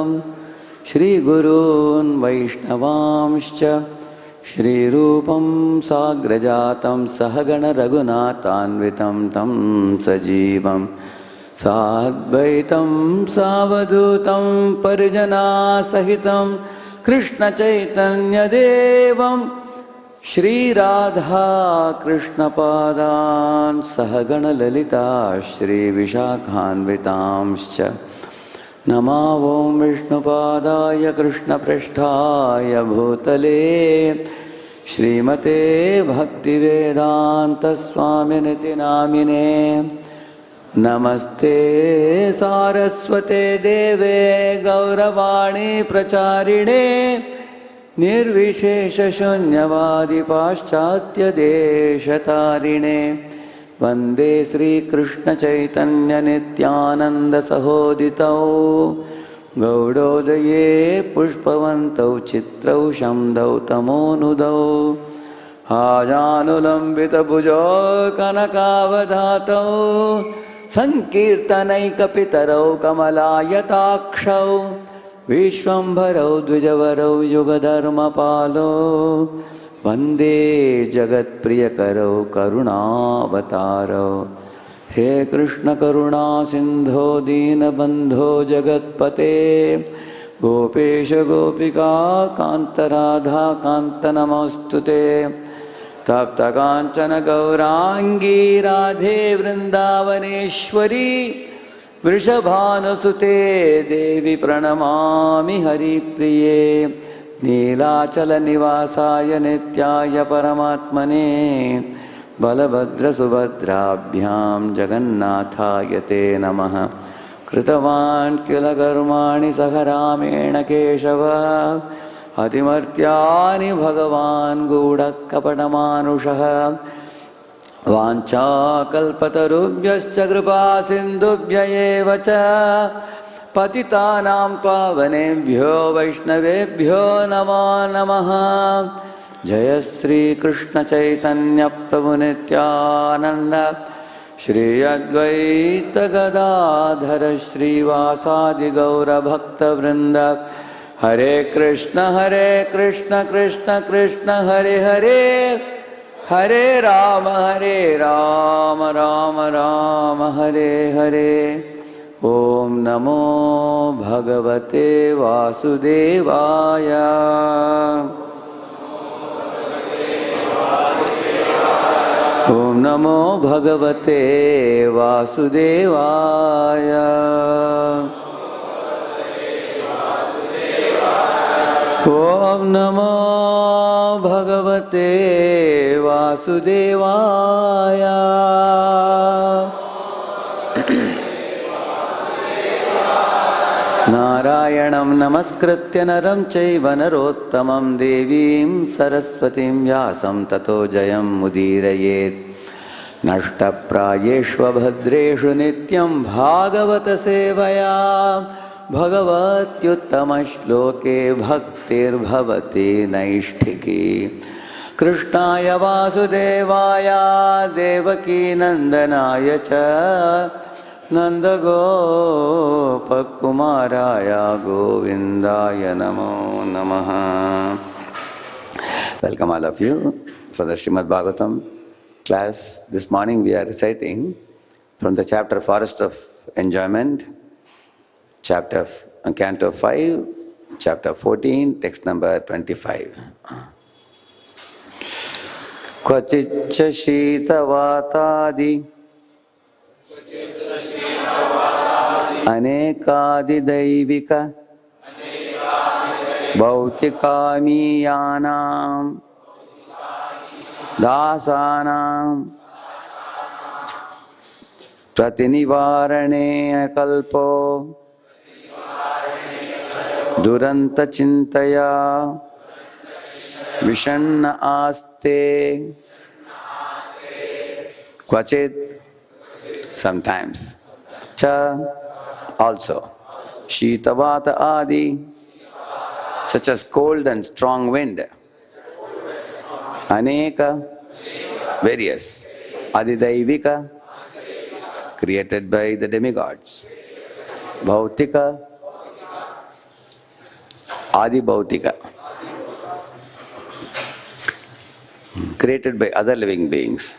श्रीगुरून् वैष्णवांश्च श्रीरूपं साग्रजातं सहगण रघुनाथान्वितं तं सजीवं साद्वैतं सावधूतं परिजनासहितं कृष्णचैतन्यदेवं श्रीराधा कृष्णपादान् सहगण ललिता श्रीविशाखान्वितांश्च नमो ॐ विष्णुपादाय कृष्णपृष्ठाय भूतले श्रीमते भक्तिवेदान्तस्वामिनिति नामिने नमस्ते सारस्वते देवे गौरवाणी प्रचारिणे निर्विशेषशून्यवादी पाश्चात्यदेशतारिणे वन्दे श्रीकृष्णचैतन्यनित्यानन्दसहोदितौ गौडोदये पुष्पवन्तौ चित्रौ शम्दौ तमोनुदौ आजानुलम्बितभुजौ कनकावधातौ सङ्कीर्तनैकपितरौ कमलायताक्षौ विश्वम्भरौ द्विजवरौ युगधर्मपालौ वन्दे जगत्प्रियकरौ करुणावतारौ हे कृष्ण करुणा सिन्धो दीनबन्धो जगत्पते गोपेश गोपिका कान्त राधा कान्त नमोऽस्तुते तप्तकाञ्चन गौराङ्गी राधे वृन्दावनेश्वरी वृषभानुसुते देवी प्रणमामि हरिप्रिये नीलाचलनिवासाय नित्याय परमात्मने बलभद्रसुभद्राभ्यां जगन्नाथाय ते नमः कृतवान् किल कर्माणि सह रामेण केशव अतिमर्त्यानि भगवान् गूढकपटमानुषः वाञ्छाकल्पतरुभ्यश्च कृपासिन्धुभ्य एव च पतितानां पावनेभ्यो वैष्णवेभ्यो नमो नमः जय श्री कृष्ण चैतन्य प्रभु नित्यानंद श्री अद्वैत गदाधर श्रीवासादि गौर भक्त वृंद हरे कृष्ण कृष्ण कृष्ण हरे हरे हरे राम राम राम हरे हरे ओम नमो भगवते वासुदेवाय ओम नमो भगवते वासुदेवाय ओम नमो भगवते वासुदेवाय नारायणं नमस्कृत्य नरं चैव नरोत्तमं देवीं सरस्वतीं व्यासं ततो जयं मुदीरयेत् नष्टप्रायेष्वभद्रेषु नित्यं भागवत सेवया भगवत्युत्तमश्लोके भक्तिर्भवति नैष्ठिकी कृष्णाय वासुदेवाय देवकी नन्दनाय च नन्दगोपकुमाराय गोविन्दाय नमो नमः. Welcome all of you for the Srimad Bhagavatam class. This morning we are reciting from the chapter Forest of Enjoyment, Canto 5, chapter 14, text number 25. Kvachiccha shītavātādi अनेकादिदैविक भौतिकामीयानां दासानां प्रतिनिवारणे कल्पो दुरन्तचिन्तया विषण्ण आस्ते क्वचित् sometimes cha also Shitavata Adi, such as cold and strong wind. Aneka, various. Adidaivika, created by the demigods. Bhautika, Adi Bhautika, created by other living beings.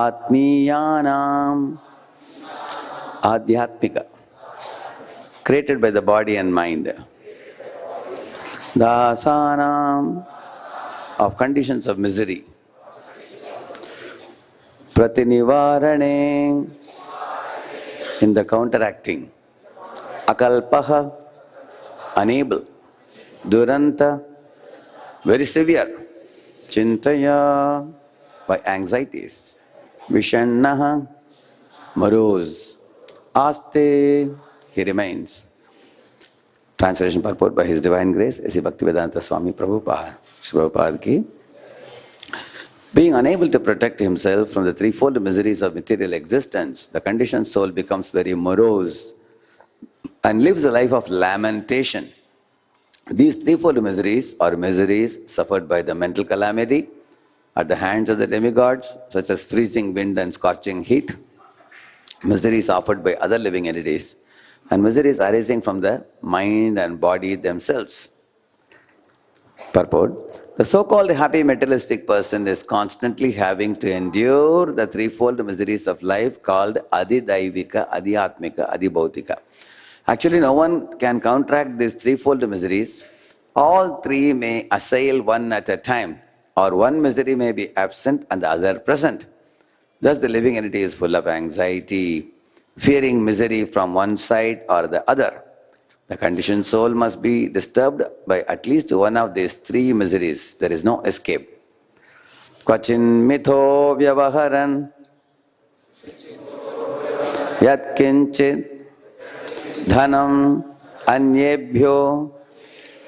Atmiyanam Adhyatmika, created by the body and mind. Dasanam, of conditions of misery. Pratinivarane, in the counteracting. Akalpaha, unable. Duranta, very severe. Chintaya, by anxieties. Vishannaha, morose. Aste, he remains. Translation purport by His Divine Grace, A.C. Bhaktivedanta Swami Prabhupada. Sri Prabhupada ki. Being unable to protect himself from the threefold miseries of material existence, the conditioned soul becomes very morose and lives a life of lamentation. These threefold miseries are miseries suffered by the mental calamity at the hands of the demigods, such as freezing wind and scorching heat, miseries offered by other living entities, and miseries arising from the mind and body themselves. Purport. The so-called happy materialistic person is constantly having to endure the threefold miseries of life called Adidaivika, Adhyatmika, Adibhautika. Actually, no one can counteract these threefold miseries. All three may assail one at a time, or one misery may be absent and the other present. Thus, the living entity is full of anxiety, fearing misery from one side or the other. The conditioned soul must be disturbed by at least one of these three miseries. There is no escape. Kvachin mitho vyavaharan yat kinchit dhanam anyebhyo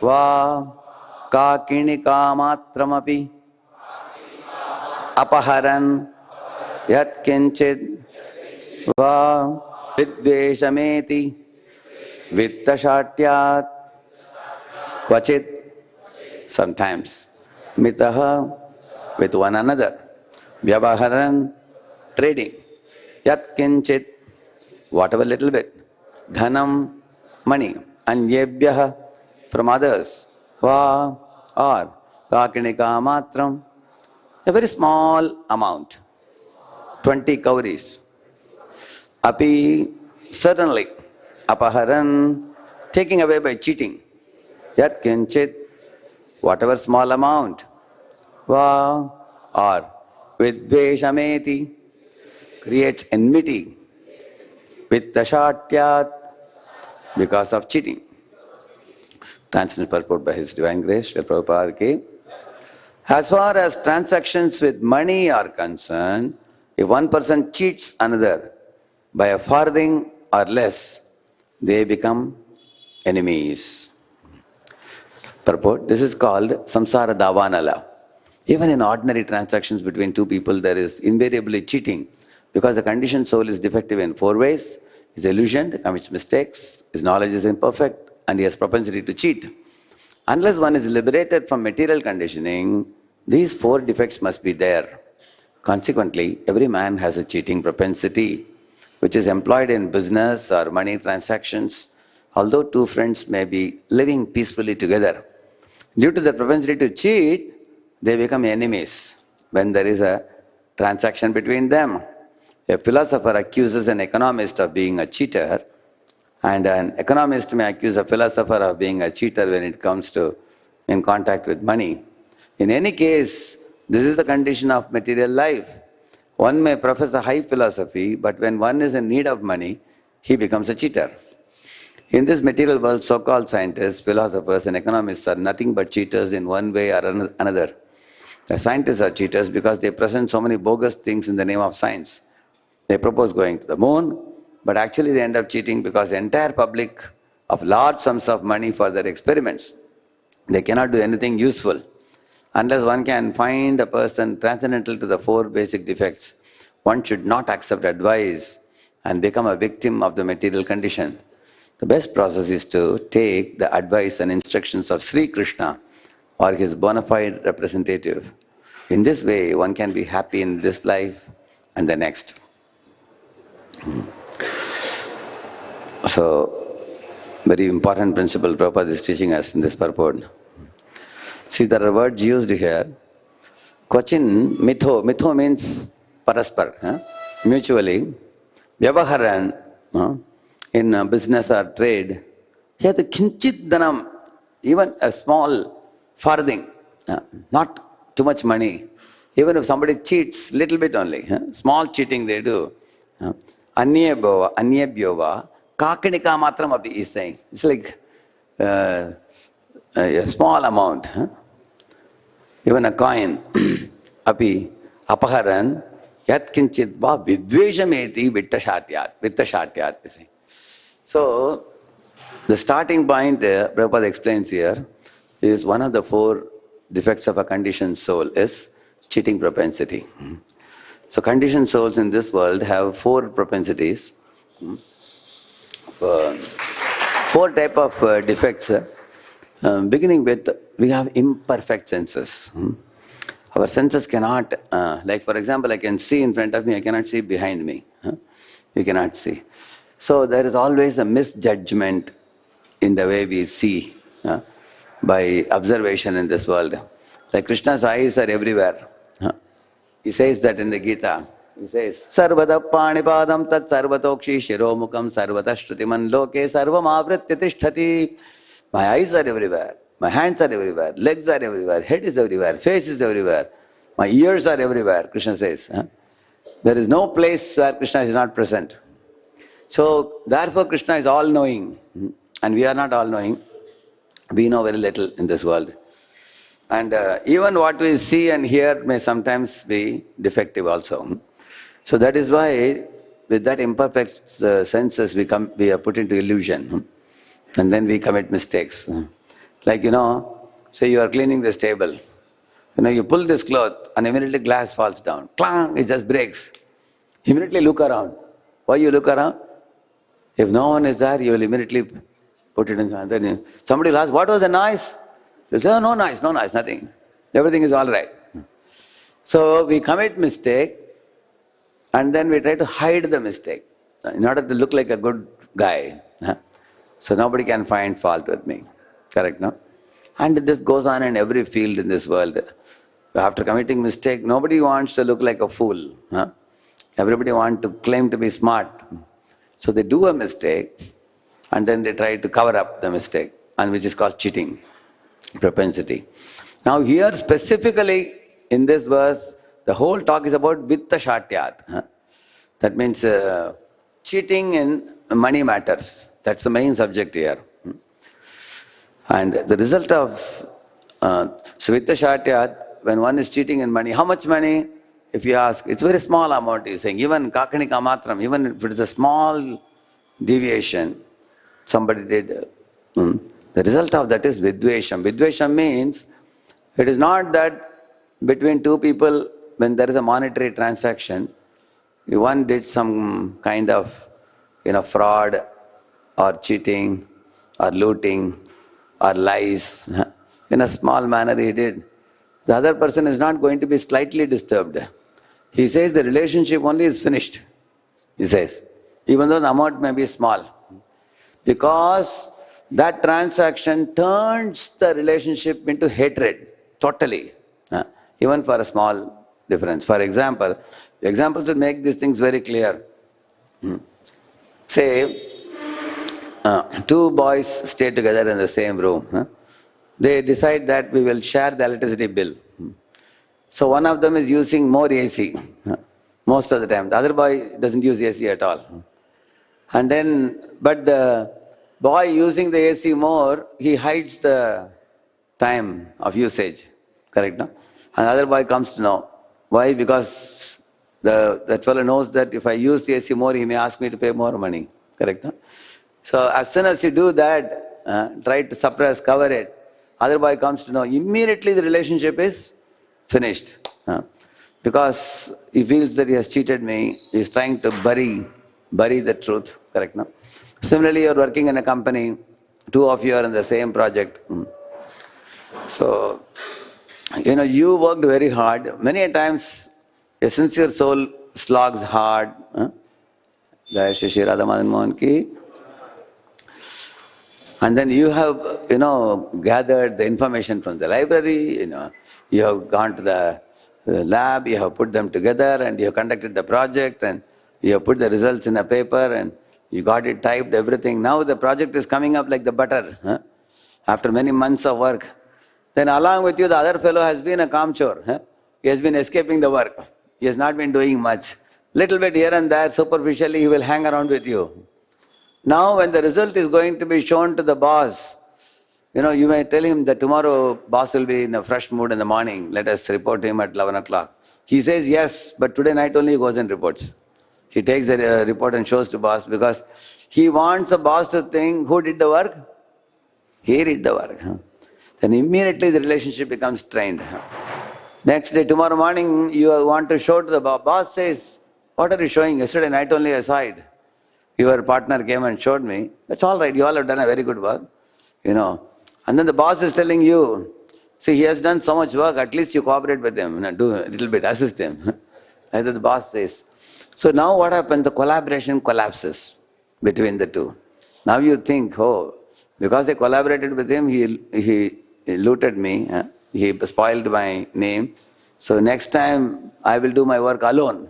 va kakinikaamatramapi apaharan yat kinchit va vidveshameti Vittashatyat Kvachit, sometimes Mitaha, with one another. Vyavaharan, trading. Yat kinchit, whatever little bit. Dhanam, money. Anyebhyaha, from others. Va, or Kakinika matram, a very small amount. 20 kauris. Api, certainly. Apaharan, taking away by cheating. Yat kinchit, whatever small amount. Va, or vidveshameti, creates enmity. Vittashatyat, because of cheating. Translation purport by His Divine Grace, Srila Prabhupada ki. As far as transactions with money are concerned, if one person cheats another by a farthing or less, they become enemies. Purport. This is called samsara davanala. Even in ordinary transactions between two people, there is invariably cheating, because the conditioned soul is defective in four ways. He is illusioned, commits mistakes, his knowledge is imperfect, and he has propensity to cheat. Unless one is liberated from material conditioning, these four defects must be there. Consequently, every man has a cheating propensity, which is employed in business or money transactions, although two friends may be living peacefully together. Due to the propensity to cheat, they become enemies when there is a transaction between them. A philosopher accuses an economist of being a cheater, and an economist may accuse a philosopher of being a cheater when it comes to in contact with money. In any case, this is the condition of material life. One may profess a high philosophy, but when one is in need of money, he becomes a cheater. In this material world, so-called scientists, philosophers and economists are nothing but cheaters in one way or another. The scientists are cheaters because they present so many bogus things in the name of science. They propose going to the moon, but actually they end up cheating because the entire public of large sums of money for their experiments. They cannot do anything useful. Unless one can find a person transcendental to the four basic defects, one should not accept advice and become a victim of the material condition. The best process is to take the advice and instructions of Sri Krishna or his bona fide representative. In this way, one can be happy in this life and the next. So, Very important principle Prabhupada is teaching us in this purport. See, there are words used here. Kvachin mitho. Mitho means paraspar, mutually. Vyavaharan, in business or trade. Here the kinchit dhanam, even a small farthing, not too much money. Even if somebody cheats, little bit only, small cheating they do. Anyabhyova, kakanika matram api is saying. It's like a small amount. Even a coin, api, apaharan, yat kinchit va vidveshameti vittashatyat, we say. So, the starting point Prabhupada explains here is one of the 4 defects of a conditioned soul is cheating propensity. So conditioned souls in this world have 4 propensities, 4 type of defects. Beginning with, we have imperfect senses. Our senses cannot, like for example, I can see in front of me, I cannot see behind me. You cannot see. So there is always a misjudgment in the way we see by observation in this world. Like Krishna's eyes are everywhere. He says that in the Gita. He says, Sarvada panipadam tat sarvatokshi shiromukam sarvata shrutiman loke sarvam avritya tishtati. My eyes are everywhere. My hands are everywhere. Legs are everywhere. Head is everywhere. Face is everywhere. My ears are everywhere, Krishna says. There is no place where Krishna is not present. So, therefore Krishna is all-knowing. And we are not all-knowing. We know very little in this world. And even what we see and hear may sometimes be defective also. So that is why with that imperfect senses we are put into illusion. And then we commit mistakes. Like, say you are cleaning this table. You pull this cloth and immediately glass falls down. Clang, it just breaks. Immediately look around. Why you look around? If no one is there, you will immediately put it in. And then somebody will ask, what was the noise? You say, oh, no noise, nothing. Everything is all right. So we commit mistake and then we try to hide the mistake in order to look like a good guy. So nobody can find fault with me. Correct, no? And this goes on in every field in this world. After committing mistake, nobody wants to look like a fool. Everybody wants to claim to be smart. So they do a mistake and then they try to cover up the mistake, and which is called cheating propensity. Now here specifically in this verse, the whole talk is about vittashatyat. That means cheating in money matters. That's the main subject here. And the result of vittashatyat, when one is cheating in money, how much money? If you ask, it's a very small amount, he's saying. Even kakanika matram, even if it is a small deviation, somebody did. The result of that is vidvesham. Vidvesham means it is not that between 2 people, when there is a monetary transaction, one did some kind of fraud or cheating or looting or lies. In a small manner he did. The other person is not going to be slightly disturbed. He says the relationship only is finished, he says, even though the amount may be small. Because that transaction turns the relationship into hatred, totally, even for a small difference. For example, examples will make these things very clear. Say, 2 boys stay together in the same room. They decide that we will share the electricity bill. So one of them is using more AC most of the time. The other boy doesn't use AC at all. And then, but the boy using the AC more, he hides the time of usage. Correct, no? And the other boy comes to know. Why? Because that fellow knows that if I use the AC more, he may ask me to pay more money. Correct, no? So as soon as you do that, try to suppress, cover it, other boy comes to know, immediately the relationship is finished. Because he feels that he has cheated me, he is trying to bury the truth. Correct, no? Similarly, you are working in a company, 2 of you are in the same project. So, you worked very hard. Many a times, a sincere soul slogs hard. Jai Shri Radha Madan Mohan ki. And then you have, gathered the information from the library, you have gone to the lab, you have put them together and you have conducted the project and you have put the results in a paper and you got it typed, everything. Now the project is coming up like the butter, huh? After many months of work. Then along with you, the other fellow has been a kamchor. Huh? He has been escaping the work. He has not been doing much. Little bit here and there, superficially, he will hang around with you. Now when the result is going to be shown to the boss, you may tell him that tomorrow boss will be in a fresh mood in the morning. Let us report him at 11 o'clock. He says yes, but today night only he goes and reports. He takes the report and shows to boss because he wants the boss to think, who did the work? He did the work. Then immediately the relationship becomes strained. Next day, tomorrow morning, you want to show to the boss. Boss says, what are you showing? Yesterday night only I saw it. Your partner came and showed me. That's all right, you all have done a very good work. And then the boss is telling you, see, he has done so much work, at least you cooperate with him, do a little bit, assist him. Like that the boss says. So now what happens? The collaboration collapses between the two. Now you think, oh, because I collaborated with him, he looted me, he spoiled my name. So next time I will do my work alone.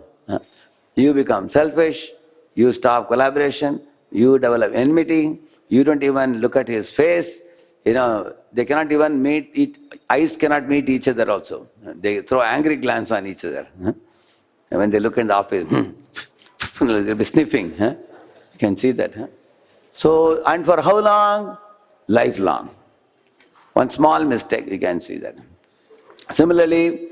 You become selfish, you stop collaboration, you develop enmity, you don't even look at his face. They cannot even meet, eyes cannot meet each other also. They throw angry glance on each other. When they look in the office, they'll be sniffing. You can see that. So, and for how long? Lifelong. One small mistake, you can see that. Similarly,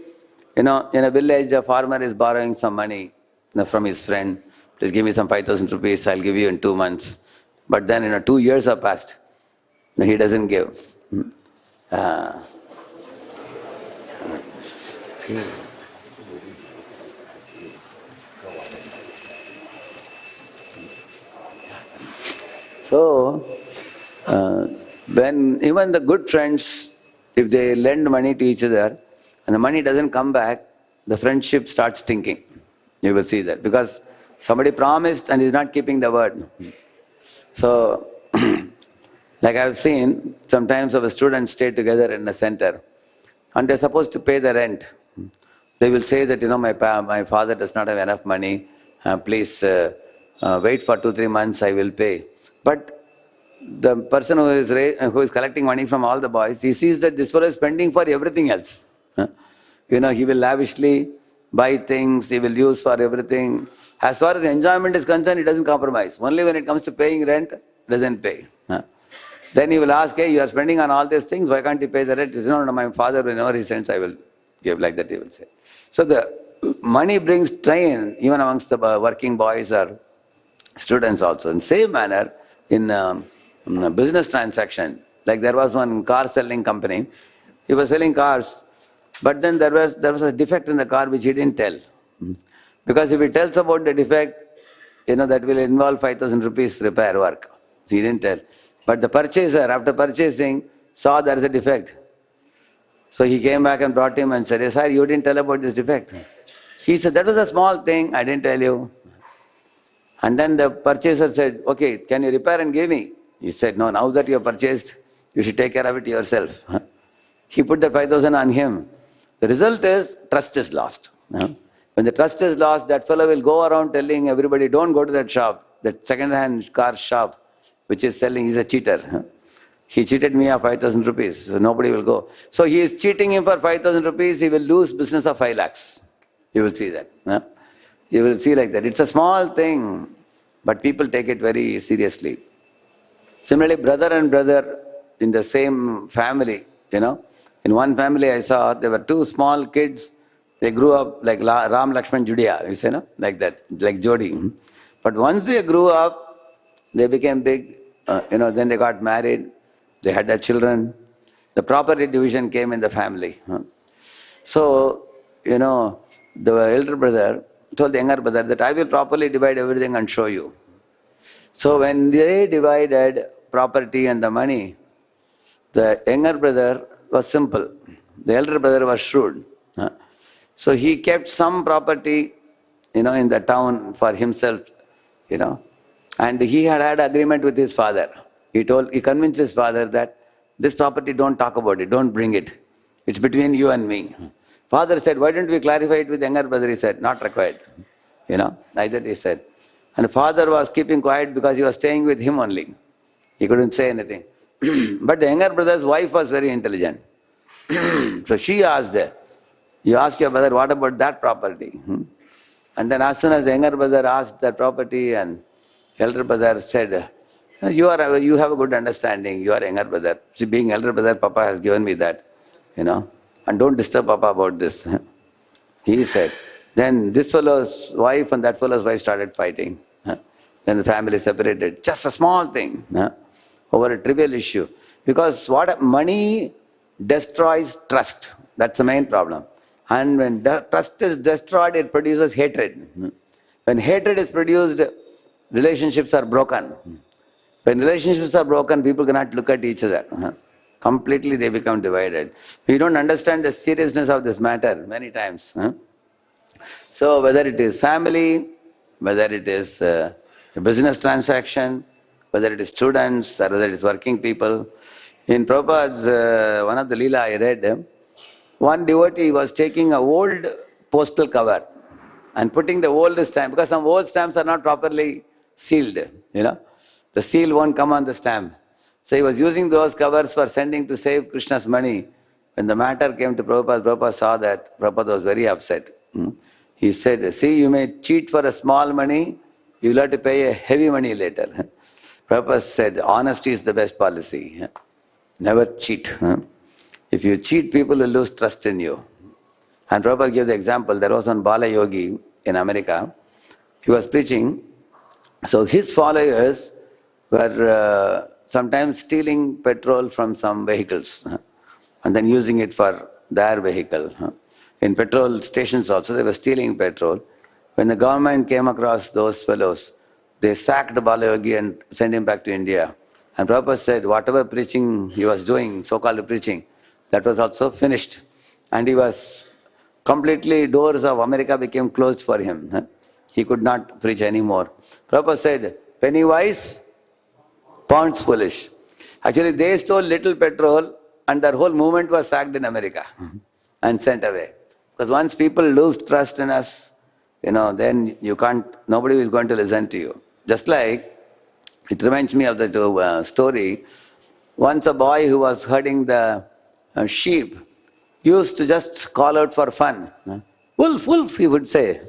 in a village, a farmer is borrowing some money from his friend. Please give me some 5,000 rupees, I'll give you in 2 months. But then, 2 years have passed. He doesn't give. So, when even the good friends, if they lend money to each other and the money doesn't come back, the friendship starts stinking. You will see that because somebody promised and is not keeping the word. So, like I've seen, sometimes our students stay together in a center and they're supposed to pay the rent. They will say that, my father does not have enough money, please wait for 2-3 months, I will pay. But the person who is collecting money from all the boys, he sees that this fellow is spending for everything else. He will lavishly buy things, he will use for everything. As far as enjoyment is concerned, he doesn't compromise. Only when it comes to paying rent, he doesn't pay. Then he will ask, hey, you are spending on all these things, why can't you pay the rent? He says, no, my father, whenever he sends, I will give, like that he will say. So the money brings strain even amongst the working boys or students also. In the same manner, in a business transaction, like there was one car selling company, he was selling cars, but then there was a defect in the car which he didn't tell. Because if he tells about the defect, that will involve 5,000 rupees repair work. So he didn't tell. But the purchaser, after purchasing, saw there is a defect. So he came back and brought him and said, yes, sir, you didn't tell about this defect. He said, that was a small thing, I didn't tell you. And then the purchaser said, okay, can you repair and give me? He said, no, now that you have purchased, you should take care of it yourself. He put the 5,000 on him. The result is, trust is lost. When the trust is lost, that fellow will go around telling everybody, don't go to that shop, that second-hand car shop, which is selling, he's a cheater. He cheated me of 5,000 rupees, so nobody will go. So he is cheating him for 5,000 rupees, he will lose business of 5 lakhs. You will see that. You will see like that. It's a small thing, but people take it very seriously. Similarly, brother and brother in the same family, In one family I saw, there were 2 small kids, they grew up like Ram, Lakshman, Judia, you say, like that, like Jodi. But once they grew up, they became big, then they got married, they had their children. The property division came in the family. So, the elder brother told the younger brother that I will properly divide everything and show you. So when they divided property and the money, the younger brother was simple. The elder brother was shrewd. So he kept some property, in the town for himself, and he had agreement with his father. He convinced his father that this property, don't talk about it, don't bring it. It's between you and me. Father said, why don't we clarify it with younger brother? He said, not required. Like that he said. And the father was keeping quiet because he was staying with him only. He couldn't say anything. But the younger brother's wife was very intelligent. So she asked, you ask your brother, what about that property? And then as soon as the younger brother asked that property, and elder brother said, you have a good understanding, you are younger brother. See, being elder brother, Papa has given me that, and don't disturb Papa about this. He said. Then this fellow's wife and that fellow's wife started fighting. Then the family separated. Just a small thing, over a trivial issue. Because money destroys trust. That's the main problem. And when trust is destroyed, it produces hatred. When hatred is produced, relationships are broken. When relationships are broken, people cannot look at each other. Completely they become divided. We don't understand the seriousness of this matter many times. So whether it is family, whether it is a business transaction, whether it is students or whether it is working people. In Prabhupada's, one of the Leela I read, one devotee was taking an old postal cover and putting the old stamp, because some old stamps are not properly sealed, The seal won't come on the stamp. So he was using those covers for sending to save Krishna's money. When the matter came to Prabhupada, Prabhupada saw that. Prabhupada was very upset. He said, see, you may cheat for a small money, you will have to pay a heavy money later. Prabhupada said, honesty is the best policy. Never cheat. If you cheat, people will lose trust in you. And Prabhupada gave the example, there was one Bala Yogi in America. He was preaching. So his followers were sometimes stealing petrol from some vehicles and then using it for their vehicle. In petrol stations also, they were stealing petrol. When the government came across those fellows, they sacked Bala Yogi and sent him back to India. And Prabhupada said, whatever preaching he was doing, so-called preaching, that was also finished. And he was completely, doors of America became closed for him. He could not preach anymore. Prabhupada said, penny wise, pounds foolish. Actually, they stole little petrol and their whole movement was sacked in America and sent away. Because once people lose trust in us, then you can't, nobody is going to listen to you. Just like, it reminds me of the story. Once a boy who was herding the sheep used to just call out for fun. Wolf, wolf, he would say.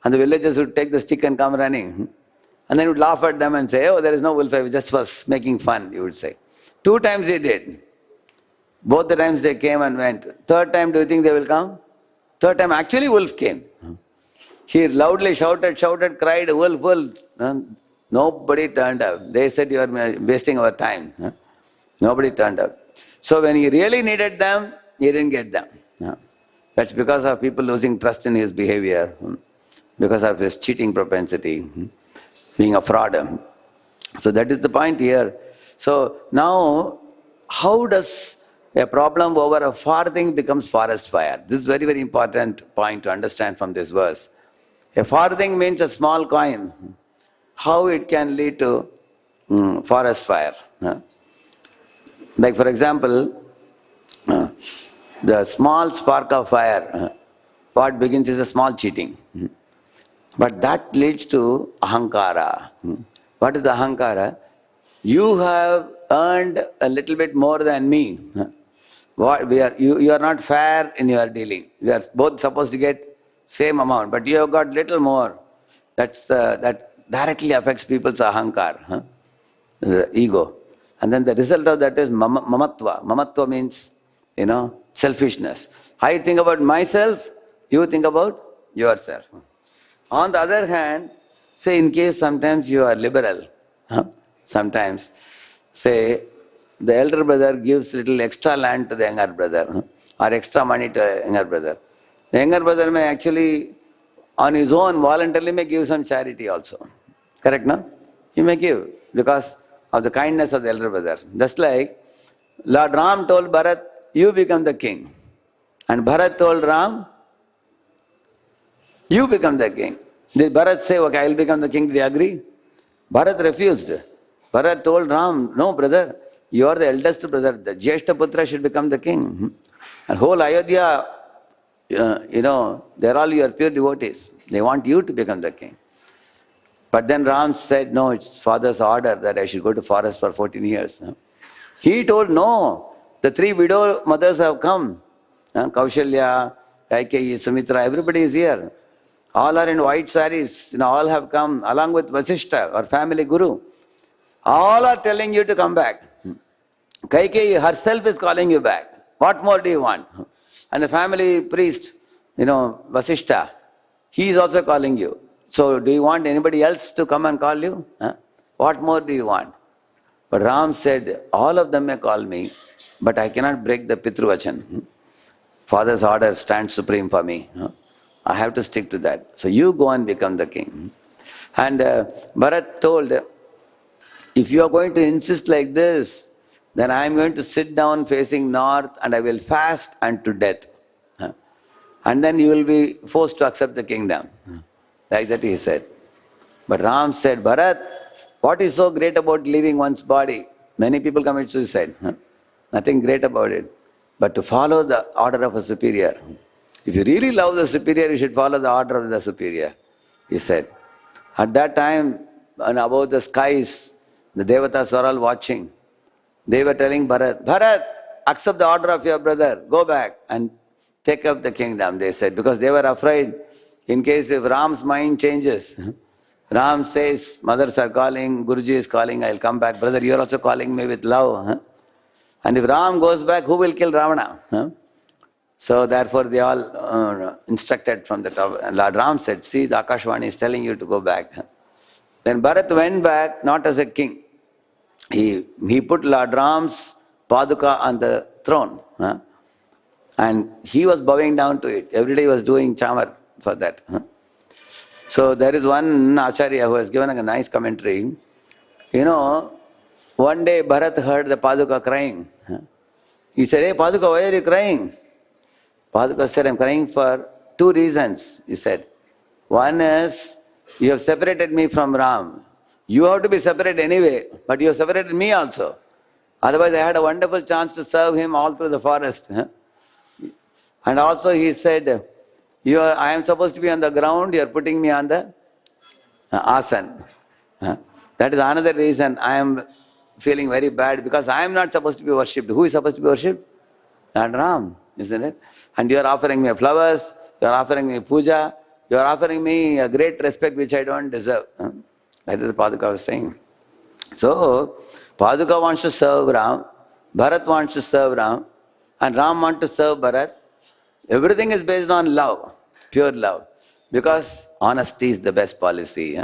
And the villagers would take the stick and come running. And then he would laugh at them and say, oh, there is no wolf, I just was making fun, he would say. 2 times he did. Both the times they came and went. 3rd time, do you think they will come? 3rd time, actually wolf came. He loudly shouted, cried, wolf, wolf. Nobody turned up. They said, you are wasting our time. Nobody turned up. So when he really needed them, he didn't get them. That's because of people losing trust in his behavior, because of his cheating propensity, being a fraud. So that is the point here. So now, how does a problem over a far thing becomes forest fire? This is very, very important point to understand from this verse. A far thing means a small coin. How it can lead to forest fire. Like for example, the small spark of fire, what begins is a small cheating. But that leads to ahankara. What is ahankara? You have earned a little bit more than me. You are not fair in your dealing. We are both supposed to get same amount, but you have got little more. That directly affects people's ahankar, the ego. And then the result of that is mamatva. Mamatva means, selfishness. I think about myself, you think about yourself. On the other hand, say in case sometimes you are liberal, sometimes, say the elder brother gives little extra land to the younger brother, or extra money to the younger brother. The younger brother may actually, on his own, voluntarily may give some charity also. Correct, no? He may give because of the kindness of the elder brother. Just like Lord Ram told Bharat, you become the king. And Bharat told Ram, you become the king. Did Bharat say, okay, I will become the king? Did he agree? Bharat refused. Bharat told Ram, no brother, you are the eldest brother. The Jyeshta Putra should become the king. And whole Ayodhya, they're all your pure devotees. They want you to become the king. But then Ram said, no, it's father's order that I should go to forest for 14 years. He told, no, the 3 widow mothers have come. Kaushalya, Kaikeyi, Sumitra, everybody is here. All are in white saris, all have come along with Vasishta, our family guru. All are telling you to come back. Kaikeyi herself is calling you back. What more do you want? And the family priest, Vasishta, he is also calling you. So do you want anybody else to come and call you? What more do you want? But Ram said, all of them may call me, but I cannot break the Pitruvachan. Father's order stands supreme for me. I have to stick to that. So you go and become the king. And Bharat told, if you are going to insist like this, then I am going to sit down facing north and I will fast unto death. And then you will be forced to accept the kingdom. Like that he said. But Ram said, Bharat, what is so great about leaving one's body? Many people commit suicide. Nothing great about it. But to follow the order of a superior. If you really love the superior, you should follow the order of the superior, he said. At that time, and above the skies, the Devatas were all watching. They were telling Bharat, Bharat, accept the order of your brother, go back and take up the kingdom, they said. Because they were afraid, in case if Ram's mind changes, Ram says, mothers are calling, Guruji is calling, I'll come back. Brother, you're also calling me with love. And if Ram goes back, who will kill Ravana? So therefore they all instructed from the top. And Lord Ram said, see, the Akashvani is telling you to go back. Then Bharat went back, not as a king. He put Lord Ram's Paduka on the throne. And he was bowing down to it. Every day he was doing chamar for that. So there is one Acharya who has given a nice commentary. One day Bharat heard the Paduka crying. He said, hey Paduka, why are you crying? Paduka said, I'm crying for 2 reasons, he said. One is, you have separated me from Ram. You have to be separate anyway, but you have separated me also. Otherwise I had a wonderful chance to serve him all through the forest. And also he said, I am supposed to be on the ground, you are putting me on the asan. That is another reason I am feeling very bad, because I am not supposed to be worshipped. Who is supposed to be worshipped? Not Ram, isn't it? And you are offering me flowers, you are offering me puja, you are offering me a great respect which I don't deserve. Like the Paduka was saying. So, Paduka wants to serve Ram, Bharat wants to serve Ram, and Ram wants to serve Bharat. Everything is based on love, pure love, because honesty is the best policy.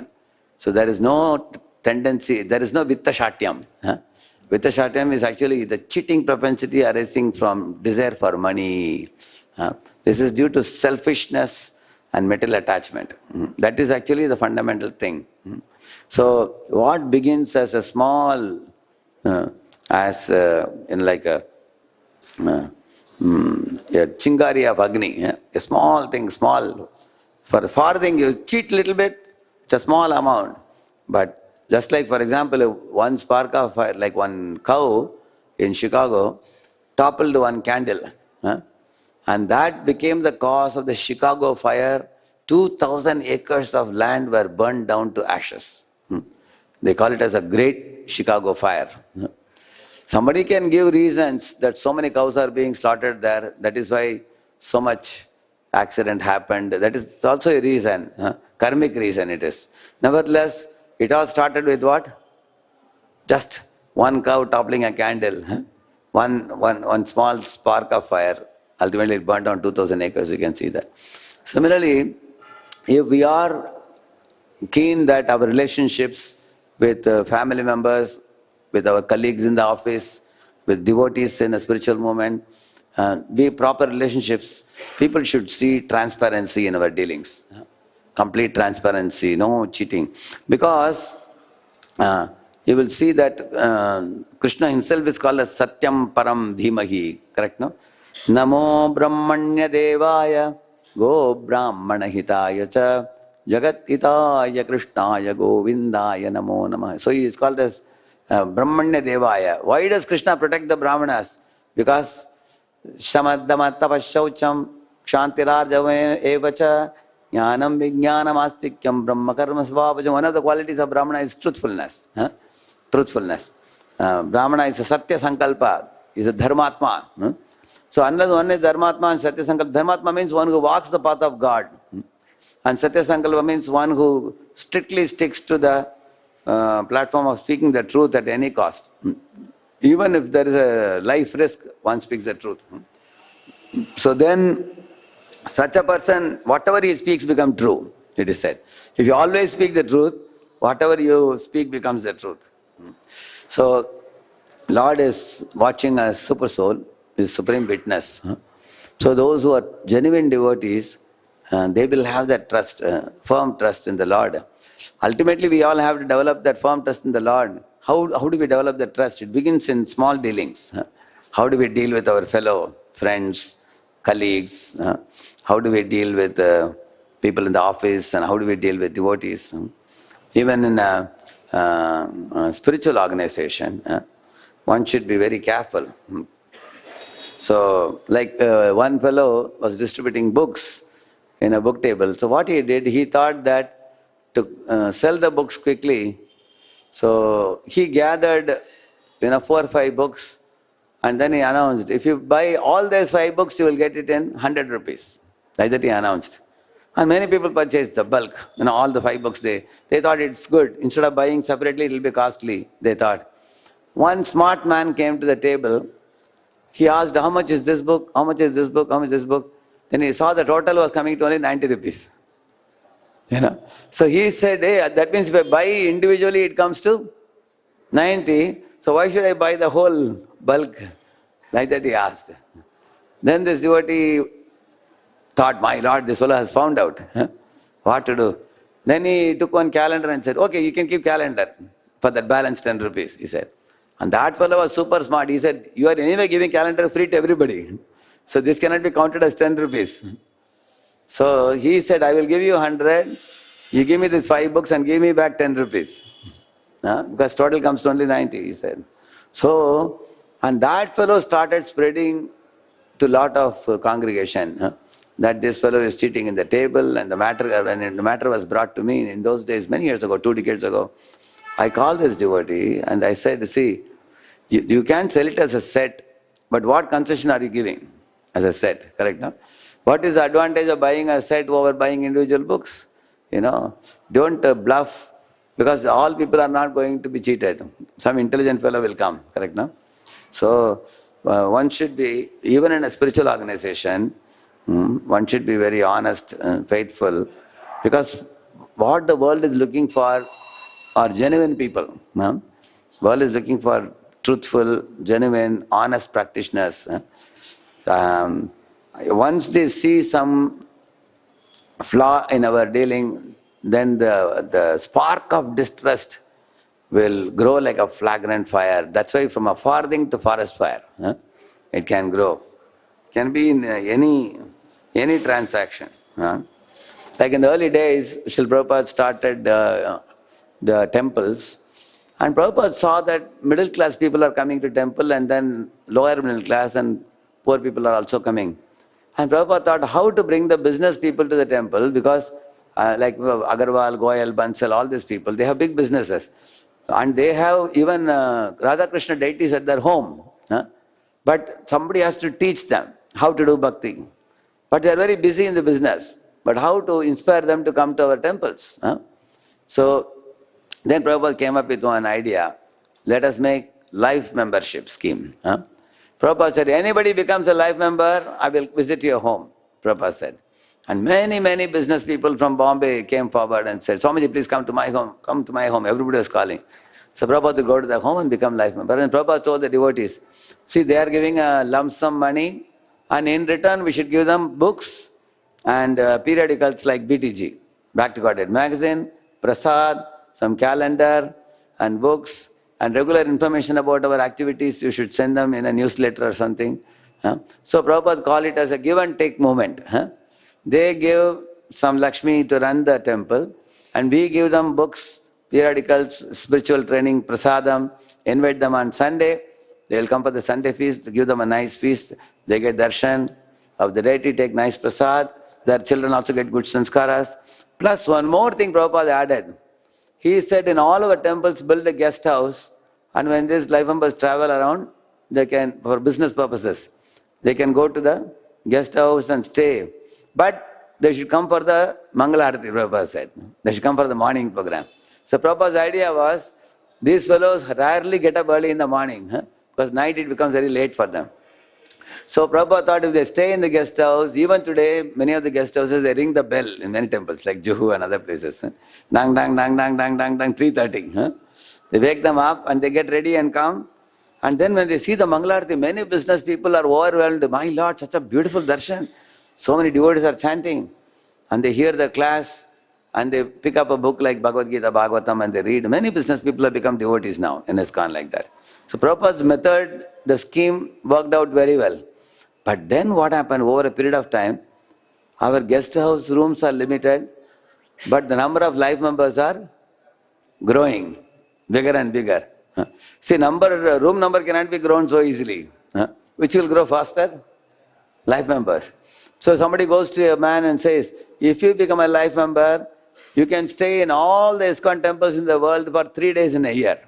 So there is no tendency, there is no Vittashatyam. Vittashatyam is actually the cheating propensity arising from desire for money. This is due to selfishness and material attachment. That is actually the fundamental thing. So what begins as a small, like a chingari of Agni, a small thing, small. For a far thing, you cheat little bit, it's a small amount. But just like, for example, one spark of fire, like one cow in Chicago, toppled one candle. And that became the cause of the Chicago fire. 2,000 acres of land were burned down to ashes. They call it as a Great Chicago Fire. Somebody can give reasons that so many cows are being slaughtered there, that is why so much accident happened. That is also a reason, karmic reason it is. Nevertheless, it all started with what? Just one cow toppling a candle. One small spark of fire. Ultimately it burned down 2,000 acres, you can see that. Similarly, if we are keen that our relationships with family members, with our colleagues in the office, with devotees in a spiritual movement, be proper relationships, people should see transparency in our dealings. Complete transparency, no cheating. Because you will see that Krishna himself is called as Satyam Param Dhimahi, correct, no? Namo Brahmanya Devaya Go Brahmana Hitaya Jagat Hitaya Krishnaya Govindaya Namo Namah. So he is called as Brahmanya Devaya. Why does Krishna protect the Brahmanas? Because Shamaddamatapashaucham Kshantirarjava evacha Jnanam Vijnanam Astikyam Brahma Karma Svabhajam. One of the qualities of Brahmana is truthfulness. Truthfulness. Brahmana is a Satya Sankalpa, is a Dharmatma. So unless one is Dharmatma and Satya Sankalpa, Dharmatma means one who walks the path of God. And Satya Sankalpa means one who strictly sticks to the platform of speaking the truth at any cost. Even if there is a life risk, one speaks the truth. So then, such a person, whatever he speaks becomes true, it is said. If you always speak the truth, whatever you speak becomes the truth. So, Lord is watching as super soul, is supreme witness. So those who are genuine devotees, they will have that trust, firm trust in the Lord. Ultimately, we all have to develop that firm trust in the Lord. How do we develop that trust? It begins in small dealings. How do we deal with our fellow friends, colleagues? How do we deal with people in the office? And how do we deal with devotees? Even in a spiritual organization, one should be very careful. So, like one fellow was distributing books in a book table. So what he did, he thought that to sell the books quickly, so he gathered 4 or 5 books, and then he announced, if you buy all these 5 books, you will get it in 100 rupees. Like that he announced. And many people purchased the bulk, all the 5 books. They thought it's good. Instead of buying separately, it will be costly, they thought. One smart man came to the table. He asked, how much is this book? How much is this book? How much is this book? Then he saw the total was coming to only 90 rupees. So he said, hey, that means if I buy individually, it comes to 90. So why should I buy the whole bulk? Like that he asked. Then this devotee thought, my Lord, this fellow has found out what to do. Then he took one calendar and said, okay, you can keep calendar for that balance 10 rupees, he said. And that fellow was super smart. He said, you are anyway giving calendar free to everybody. So this cannot be counted as 10 rupees. So he said, I will give you 100. You give me these 5 books and give me back 10 rupees. Because total comes to only 90, he said. So, and that fellow started spreading to a lot of congregation that this fellow is cheating in the table, and when the matter was brought to me in those days, many years ago, 2 decades ago, I called this devotee and I said, see, you can sell it as a set, but what concession are you giving as a set, correct? No? What is the advantage of buying a set over buying individual books? Don't bluff, because all people are not going to be cheated. Some intelligent fellow will come, correct? No? So, one should be, even in a spiritual organization, one should be very honest and faithful, because what the world is looking for are genuine people. World is looking for truthful, genuine, honest practitioners. Once they see some flaw in our dealing, then the spark of distrust will grow like a flagrant fire. That's why from a farthing to forest fire, it can grow. It can be in any transaction. Like in the early days, Srila Prabhupada started the temples, and Prabhupada saw that middle class people are coming to temple, and then lower middle class and poor people are also coming. And Prabhupada thought how to bring the business people to the temple, because like Agarwal, Goyal, Bansal, all these people, they have big businesses. And they have even Radha Krishna deities at their home. But somebody has to teach them how to do bhakti. But they are very busy in the business. But how to inspire them to come to our temples? So then Prabhupada came up with one idea. Let us make life membership scheme. Prabhupada said, anybody becomes a life member, I will visit your home, Prabhupada said. And many business people from Bombay came forward and said, Swamiji, please come to my home, come to my home. Everybody was calling. So Prabhupada would go to their home and become life member. And Prabhupada told the devotees, see, they are giving a lump sum money, and in return we should give them books and periodicals like BTG, Back to Godhead magazine, Prasad, some calendar and books, and regular information about our activities. You should send them in a newsletter or something. So Prabhupada called it as a give and take movement. They give some Lakshmi to run the temple, and we give them books, periodical spiritual training, prasadam, invite them on Sunday. They will come for the Sunday feast, give them a nice feast. They get darshan of the deity, take nice prasad. Their children also get good sanskaras. Plus one more thing Prabhupada added. He said in all our temples build a guest house, and when these life members travel around, they can, for business purposes, they can go to the guest house and stay. But they should come for the Mangalarati, Prabhupada said. They should come for the morning program. So Prabhupada's idea was, these fellows rarely get up early in the morning, because night it becomes very late for them. So Prabhupada thought if they stay in the guest house, even today, many of the guest houses, they ring the bell in many temples, like Juhu and other places. Dang, dang, dang, dang, dang, dang, dang, 3:30. They wake them up and they get ready and come. And then when they see the Mangalarati, many business people are overwhelmed. My Lord, such a beautiful darshan. So many devotees are chanting. And they hear the class and they pick up a book like Bhagavad Gita, Bhagavatam, and they read. Many business people have become devotees now in ISKCON like that. So Prabhupada's method, the scheme worked out very well. But then what happened over a period of time, our guest house rooms are limited, but the number of life members are growing, bigger and bigger. See, room number cannot be grown so easily. Which will grow faster? Life members. So somebody goes to a man and says, if you become a life member, you can stay in all the ISKCON temples in the world for 3 days in a year.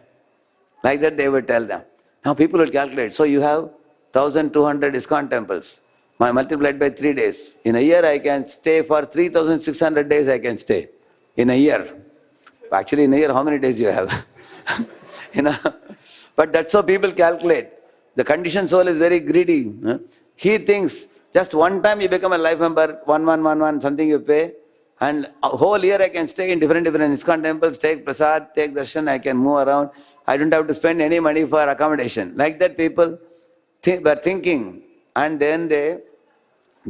Like that they would tell them. Now people will calculate. So you have 1,200 ISKCON temples. Multiplied by 3 days. In a year I can stay for 3,600 days I can stay. In a year. Actually in a year how many days you have? But that's how people calculate. The conditioned soul is very greedy. He thinks just one time you become a life member, 1111 something you pay, and a whole year I can stay in different ISKCON temples, take prasad, take darshan, I can move around. I don't have to spend any money for accommodation. Like that people were thinking, and then they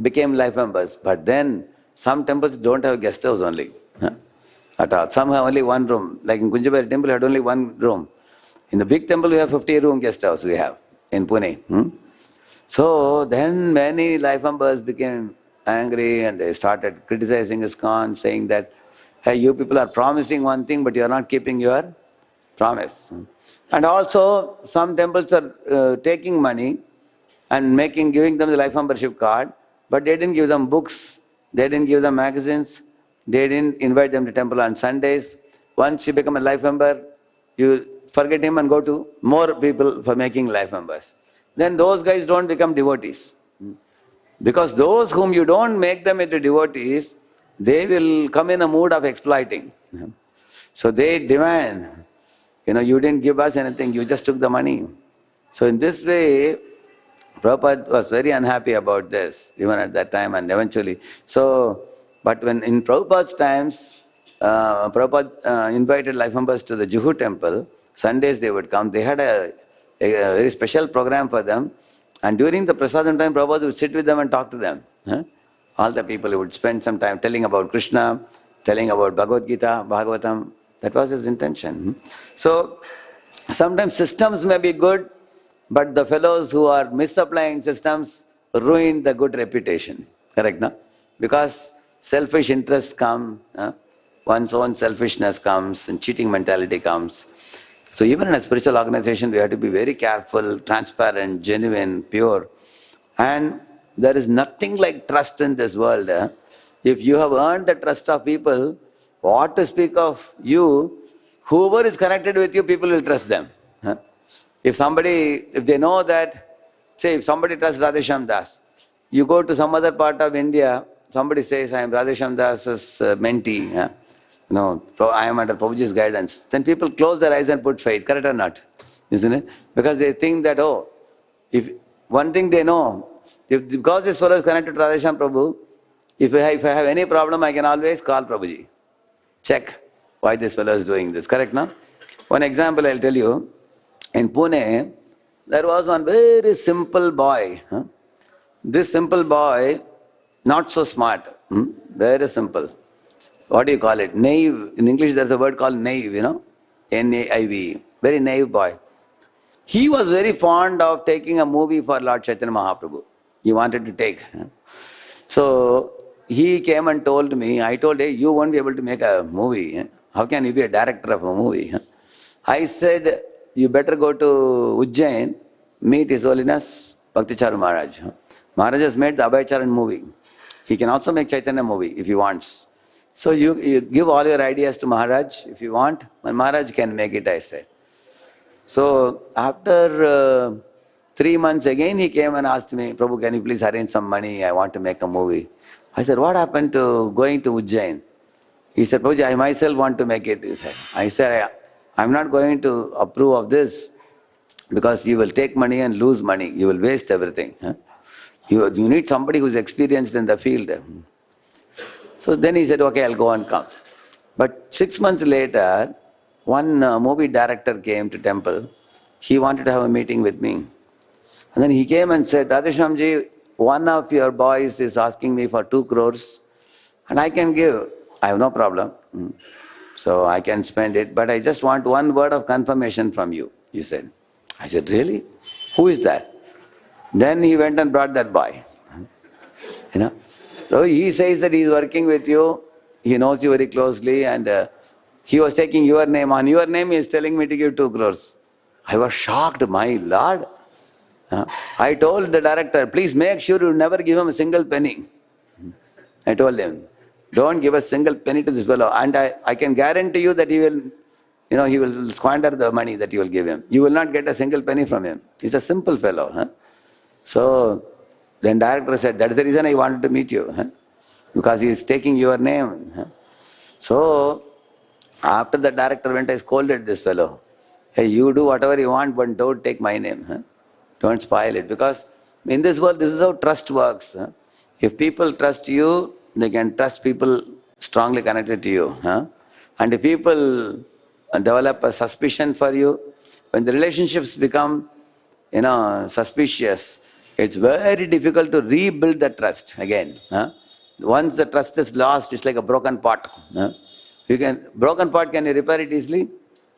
became life members. But then some temples don't have guest house only. At all. Some have only one room. Like in Kunjabari temple, had only one room. In the big temple, we have 50-room guest house we have in Pune. So then many life members became angry and they started criticizing ISKCON, saying that, hey, you people are promising one thing, but you are not keeping your promise. And also, some temples are taking money and giving them the life membership card, but they didn't give them books, they didn't give them magazines, they didn't invite them to temple on Sundays. Once you become a life member, you forget him and go to more people for making life members. Then those guys don't become devotees. Because those whom you don't make them into devotees, they will come in a mood of exploiting. So they demand, you didn't give us anything, you just took the money. So in this way, Prabhupada was very unhappy about this, even at that time and eventually. But when in Prabhupada's times, Prabhupada invited life members to the Juhu temple. Sundays they would come. They had a very special program for them. And during the prasadam time, Prabhupada would sit with them and talk to them. All the people would spend some time telling about Krishna, telling about Bhagavad Gita, Bhagavatam. That was his intention. So sometimes systems may be good, but the fellows who are misapplying systems ruin the good reputation. Correct, no? Because selfish interests come, one's own selfishness comes, and cheating mentality comes. So even in a spiritual organization, we have to be very careful, transparent, genuine, pure. And there is nothing like trust in this world. If you have earned the trust of people, what to speak of you, whoever is connected with you, people will trust them. If they know that, say if somebody trusts Radheshyam Das, you go to some other part of India, somebody says, I am Radheshyam Das's mentee, I am under Prabhuji's guidance. Then people close their eyes and put faith, correct or not? Isn't it? Because they think that, if one thing they know, because this fellow is connected to Radheshyam Prabhu, if I have any problem, I can always call Prabhuji. Check why this fellow is doing this, correct, no? One example I'll tell you. In Pune, there was one very simple boy. This simple boy, not so smart, very simple. What do you call it? Naive. In English there's a word called naive, N-A-I-V. Very naive boy. He was very fond of taking a movie for Lord Chaitanya Mahaprabhu. He wanted to take. So he came and told me, I told him, you won't be able to make a movie. How can you be a director of a movie? I said, you better go to Ujjain, meet His Holiness Bhakticharu Maharaj. Maharaj has made the Abhayacharan movie. He can also make Chaitanya movie if he wants. So you give all your ideas to Maharaj if you want, and Maharaj can make it, I said. So after 3 months again he came and asked me, Prabhu, can you please arrange some money? I want to make a movie. I said, what happened to going to Ujjain? He said, Prabhuji, I myself want to make it, he said. I said, I'm not going to approve of this because you will take money and lose money. You will waste everything. You need somebody who is experienced in the field. So then he said, okay, I'll go and come. But 6 months later, one movie director came to temple. He wanted to have a meeting with me. And then he came and said, Radheshyam ji, one of your boys is asking me for 2 crores and I can give. I have no problem. So I can spend it, but I just want one word of confirmation from you, he said. I said, really? Who is that? Then he went and brought that boy. So he says that he is working with you, he knows you very closely, and he was taking your name. On your name he is telling me to give 2 crores. I was shocked, my Lord. I told the director, please make sure you never give him a single penny. I told him, don't give a single penny to this fellow. And I can guarantee you that he will squander the money that you will give him. You will not get a single penny from him. He's a simple fellow. So then director said, that is the reason I wanted to meet you. Because he is taking your name. So after the director went, I scolded this fellow. Hey, you do whatever you want, but don't take my name. Don't spoil it. Because in this world, this is how trust works. If people trust you, they can trust people strongly connected to you. And if people develop a suspicion for you, when the relationships become suspicious, it's very difficult to rebuild the trust again. Once the trust is lost, it's like a broken pot. Broken pot, can you repair it easily?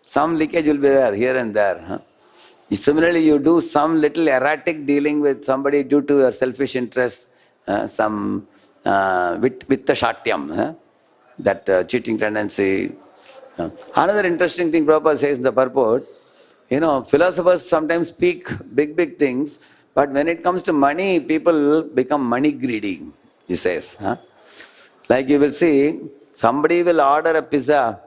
Some leakage will be there, here and there. Similarly, you do some little erratic dealing with somebody due to your selfish interest, some vitta shatyam, that cheating tendency. Another interesting thing Prabhupada says in the purport, philosophers sometimes speak big things, but when it comes to money, people become money greedy, he says. Like you will see, somebody will order a pizza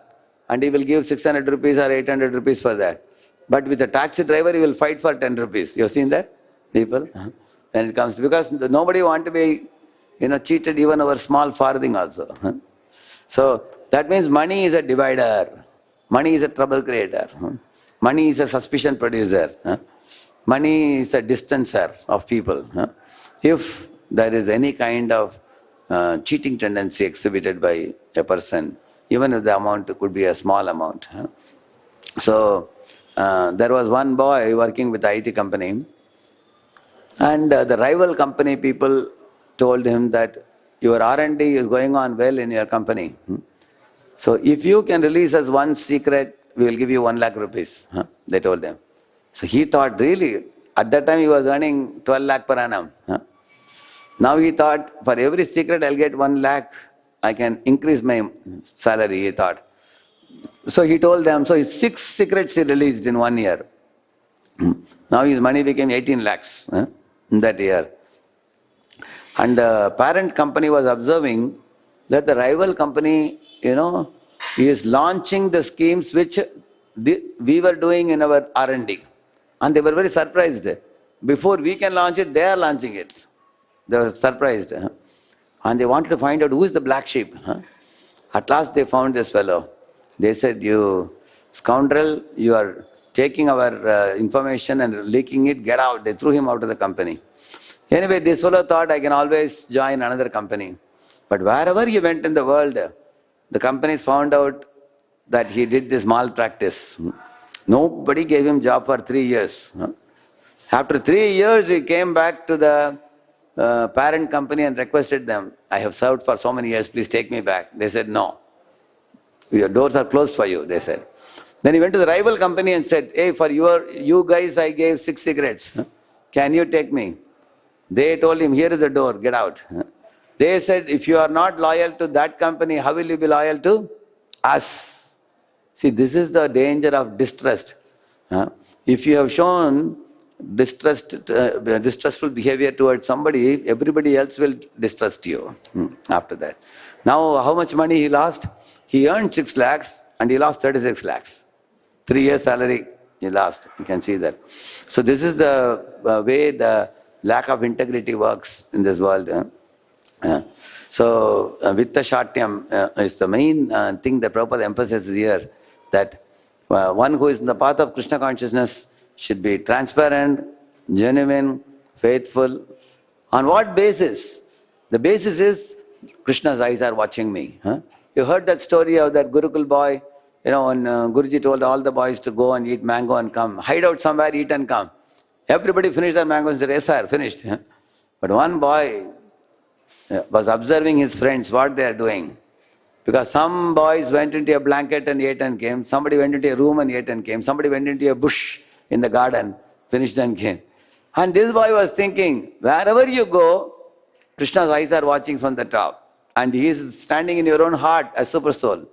and he will give 600 rupees or 800 rupees for that. But with a taxi driver, he will fight for 10 rupees. You have seen that? People? When it comes, because nobody wants to be cheated even over small farthing also. So that means money is a divider. Money is a trouble creator. Money is a suspicion producer. Money is a distancer of people. If there is any kind of cheating tendency exhibited by a person, even if the amount could be a small amount. So there was one boy working with the IT company, and the rival company people told him that your R&D is going on well in your company. So if you can release us one secret, we will give you 1 lakh rupees. They told him. So he thought, really? At that time he was earning 12 lakh per annum. Now he thought, for every secret I'll get 1 lakh, I can increase my salary, he thought. So he told them, so 6 secrets he released in 1 year. Now his money became 18 lakhs in that year. And the parent company was observing that the rival company, is launching the schemes which we were doing in our R&D. And they were very surprised. Before we can launch it, they are launching it. They were surprised. And they wanted to find out who is the black sheep. At last they found this fellow. They said, you scoundrel, you are taking our information and leaking it, get out. They threw him out of the company. Anyway, this fellow thought, I can always join another company. But wherever he went in the world, the companies found out that he did this malpractice. Nobody gave him job for 3 years. After 3 years, he came back to the parent company and requested them, I have served for so many years, please take me back. They said, no. Your doors are closed for you, they said. Then he went to the rival company and said, hey, for you guys I gave 6 cigarettes. Can you take me? They told him, here is the door, get out. They said, if you are not loyal to that company, how will you be loyal to us? See, this is the danger of distrust. If you have shown distrustful behavior towards somebody, everybody else will distrust you after that. Now, how much money he lost? He earned 6 lakhs and he lost 36 lakhs. 3 years salary he lost. You can see that. So this is the way the lack of integrity works in this world. So Vitta Shatyam is the main thing that Prabhupada emphasizes here, that one who is in the path of Krishna consciousness should be transparent, genuine, faithful. On what basis? The basis is Krishna's eyes are watching me. You heard that story of that Gurukul boy, when Guruji told all the boys to go and eat mango and come, hide out somewhere, eat and come. Everybody finished their mango and said, yes sir, finished. But one boy was observing his friends, what they are doing. Because some boys went into a blanket and ate and came, somebody went into a room and ate and came, somebody went into a bush in the garden, finished and came. And this boy was thinking, wherever you go, Krishna's eyes are watching from the top. And he is standing in your own heart as super soul.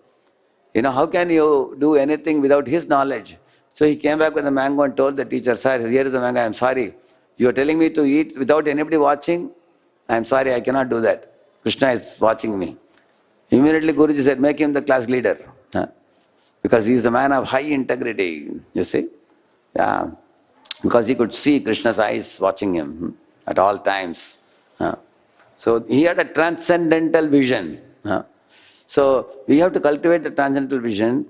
How can you do anything without his knowledge? So he came back with the mango and told the teacher, sir, here is the mango, I am sorry. You are telling me to eat without anybody watching? I am sorry, I cannot do that. Krishna is watching me. Immediately Guruji said, make him the class leader. Because he is a man of high integrity, you see. Yeah. Because he could see Krishna's eyes watching him at all times. So he had a transcendental vision. So we have to cultivate the transcendental vision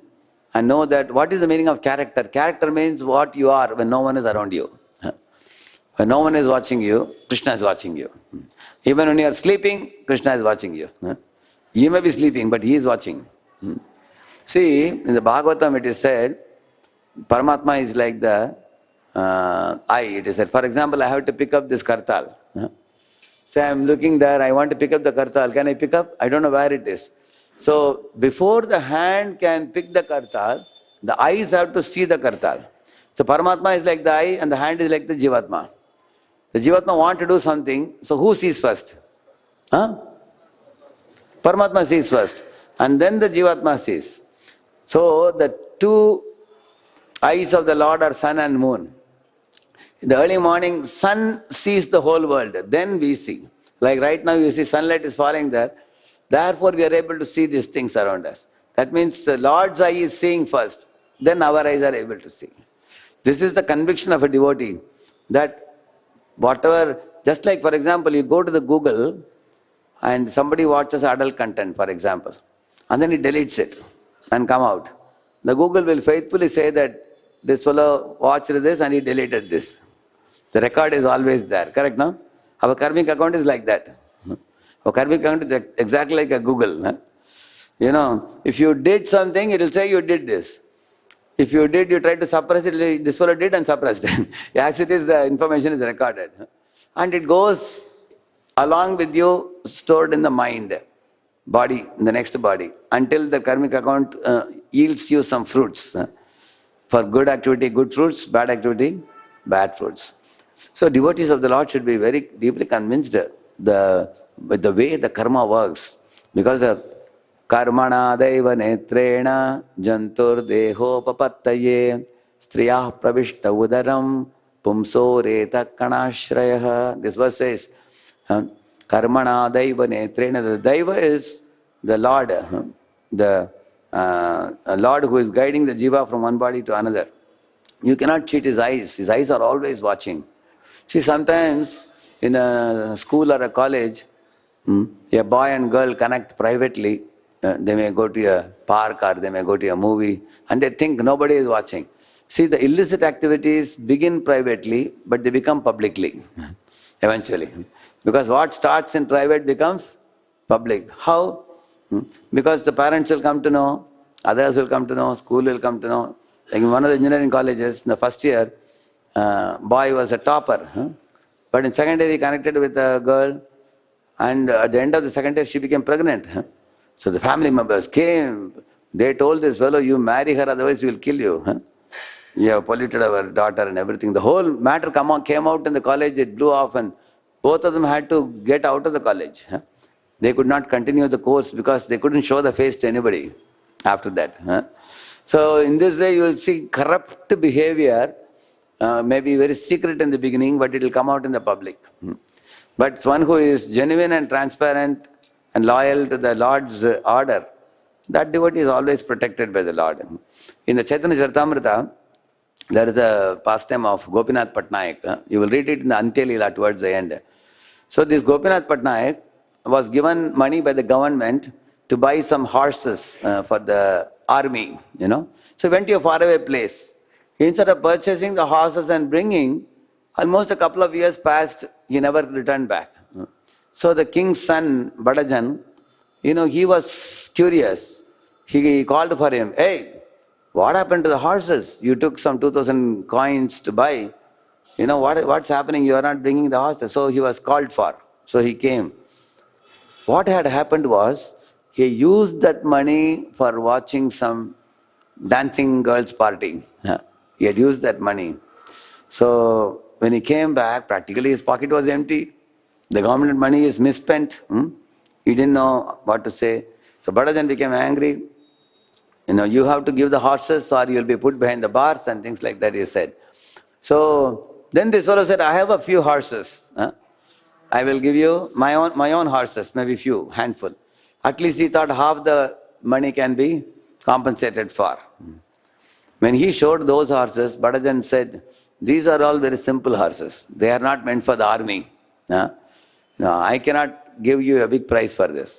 and know that what is the meaning of character. Character means what you are when no one is around you. When no one is watching you, Krishna is watching you. Even when you are sleeping, Krishna is watching you. You may be sleeping, but he is watching. See, in the Bhagavatam it is said, Paramatma is like the eye. It is said, for example, I have to pick up this kartal. Say I am looking there, I want to pick up the kartal. Can I pick up? I don't know where it is. So before the hand can pick the kartal, the eyes have to see the kartal. So Paramatma is like the eye and the hand is like the Jivatma. The Jivatma want to do something, so who sees first? Paramatma sees first, and then the Jivatma sees. So the two eyes of the Lord are sun and moon. In the early morning, sun sees the whole world, then we see. Like right now you see sunlight is falling there, therefore we are able to see these things around us. That means the Lord's eye is seeing first, then our eyes are able to see. This is the conviction of a devotee, that whatever, just like for example, you go to the Google and somebody watches adult content, for example, and then he deletes it and come out. The Google will faithfully say that this fellow watched this and he deleted this. The record is always there, correct now? Our karmic account is like that. Our karmic account is exactly like a Google. If you did something, it will say you did this. If you did, you tried to suppress it, this fellow did and suppressed it. As it is, the information is recorded. And it goes along with you, stored in the mind, body, in the next body, until the karmic account yields you some fruits. For good activity, good fruits, bad activity, bad fruits. So devotees of the Lord should be very deeply convinced with the way the karma works. Because the karmana daiva netrena jantur deho papattaye striyah pravishta udaram pumso reta kanashrayah. This verse says, karmana daiva netrena. The daiva is the Lord, the Lord who is guiding the jiva from one body to another. You cannot cheat his eyes. His eyes are always watching. See, sometimes in a school or a college, a boy and girl connect privately. They may go to a park or they may go to a movie and they think nobody is watching. See, the illicit activities begin privately, but they become publicly eventually. Because what starts in private becomes public. How? Because the parents will come to know, others will come to know, school will come to know. Like in one of the engineering colleges, in the first year, boy was a topper. But in second year he connected with a girl, and at the end of the second year she became pregnant. So the family members came, they told this fellow, you marry her, otherwise we will kill you. You have polluted our daughter and everything. The whole matter came out in the college, it blew off, and both of them had to get out of the college. They could not continue the course because they couldn't show the face to anybody after that. So in this way you will see corrupt behavior, maybe very secret in the beginning, but it will come out in the public. But one who is genuine and transparent and loyal to the Lord's order, that devotee is always protected by the Lord. In the Chaitanya Charitamrita, there is a pastime of Gopinath Patnaik. You will read it in the Antya Leela towards the end. So this Gopinath Patnaik was given money by the government to buy some horses for the army, So he went to a faraway place. Instead of purchasing the horses and bringing, almost a couple of years passed, he never returned back. So the king's son, Badajan, he was curious. He called for him, "Hey, what happened to the horses? You took some 2,000 coins to buy. What's happening? You are not bringing the horses." So he was called for. So he came. What had happened was, he used that money for watching some dancing girls' party. He had used that money. So when he came back, practically his pocket was empty. The government money is misspent. He didn't know what to say. So Badajan became angry. You have to give the horses or you'll be put behind the bars and things like that, he said. So then this fellow said, "I have a few horses. I will give you my own horses, maybe few, handful." At least he thought half the money can be compensated for. When he showed those horses, Badajan said, "These are all very simple horses. They are not meant for the army. No, I cannot give you a big price for this."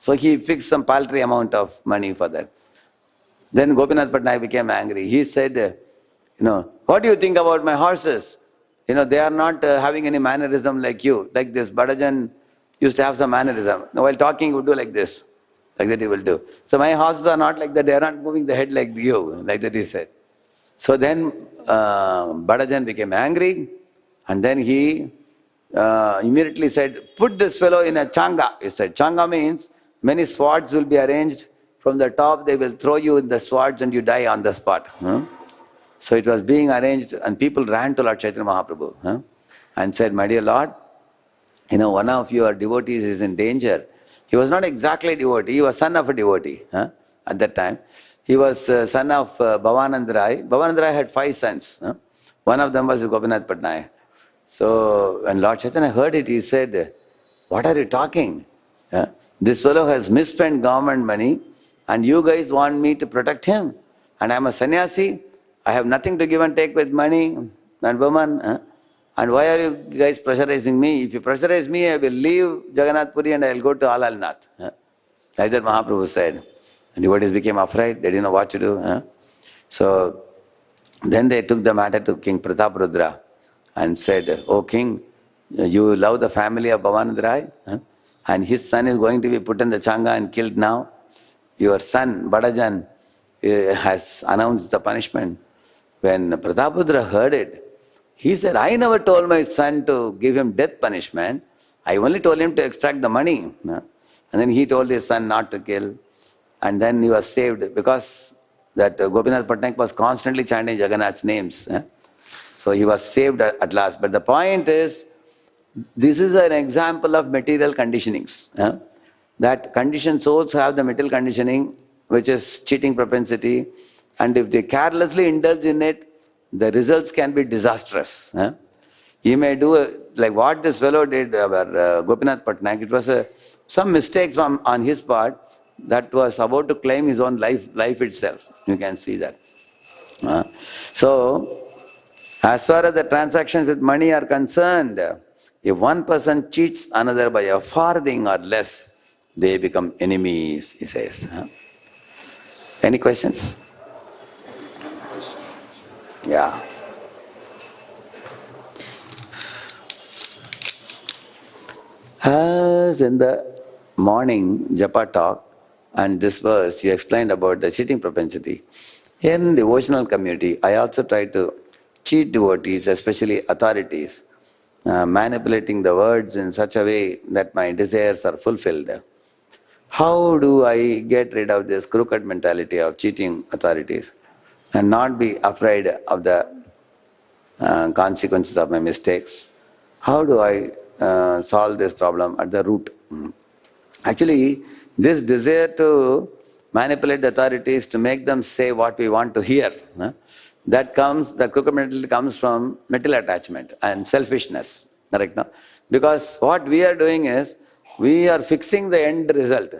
So he fixed some paltry amount of money for that. Then Gopinath Patnaik became angry. He said, "What do you think about my horses? They are not having any mannerism like you. Like this Badajan used to have some mannerism. While talking, he would do like this. Like that he will do. So my horses are not like that. They are not moving the head like you." Like that he said. So then Badajan became angry, and then he immediately said, "Put this fellow in a changa." He said, changa means many swords will be arranged. From the top they will throw you in the swords and you die on the spot. So it was being arranged and people ran to Lord Chaitanya Mahaprabhu and said, "My dear Lord, one of your devotees is in danger." He was not exactly a devotee, he was son of a devotee at that time. He was son of Bhavanand Rai. Bhavanand Rai had 5 sons. One of them was Gopinath Patnaik. So when Lord Chaitanya heard it, he said, "What are you talking? This fellow has misspent government money and you guys want me to protect him. And I am a sannyasi. I have nothing to give and take with money and woman. And why are you guys pressurizing me? If you pressurize me, I will leave Jagannath Puri and I will go to Alalnath." Like that Mahaprabhu said. And devotees became afraid, they didn't know what to do. So then they took the matter to King Prataparudra and said, "Oh king, you love the family of Bhavanand Rai, and his son is going to be put in the changa and killed now. Your son, Badajan, has announced the punishment." When Prataparudra heard it, he said, "I never told my son to give him death punishment. I only told him to extract the money." And then he told his son not to kill. And then he was saved because that Gopinath Patnaik was constantly chanting Jagannath's names. So he was saved at last. But the point is, this is an example of material conditionings. That conditioned souls have the material conditioning, which is cheating propensity. And if they carelessly indulge in it, the results can be disastrous. He may do like what this fellow did, Gopinath Patnaik. It was some mistake on his part that was about to claim his own life itself. You can see that. So, as far as the transactions with money are concerned, if one person cheats another by a farthing or less, they become enemies, he says. Any questions? Yeah. As in the morning japa talk and this verse, you explained about the cheating propensity. In devotional community, I also try to cheat devotees, especially authorities, manipulating the words in such a way that my desires are fulfilled. How do I get rid of this crooked mentality of cheating authorities and not be afraid of the consequences of my mistakes? How do I solve this problem at the root? Actually, this desire to manipulate the authorities to make them say what we want to hear. The crooked mentality comes from material attachment and selfishness. Correct? No? Because what we are doing is, we are fixing the end result.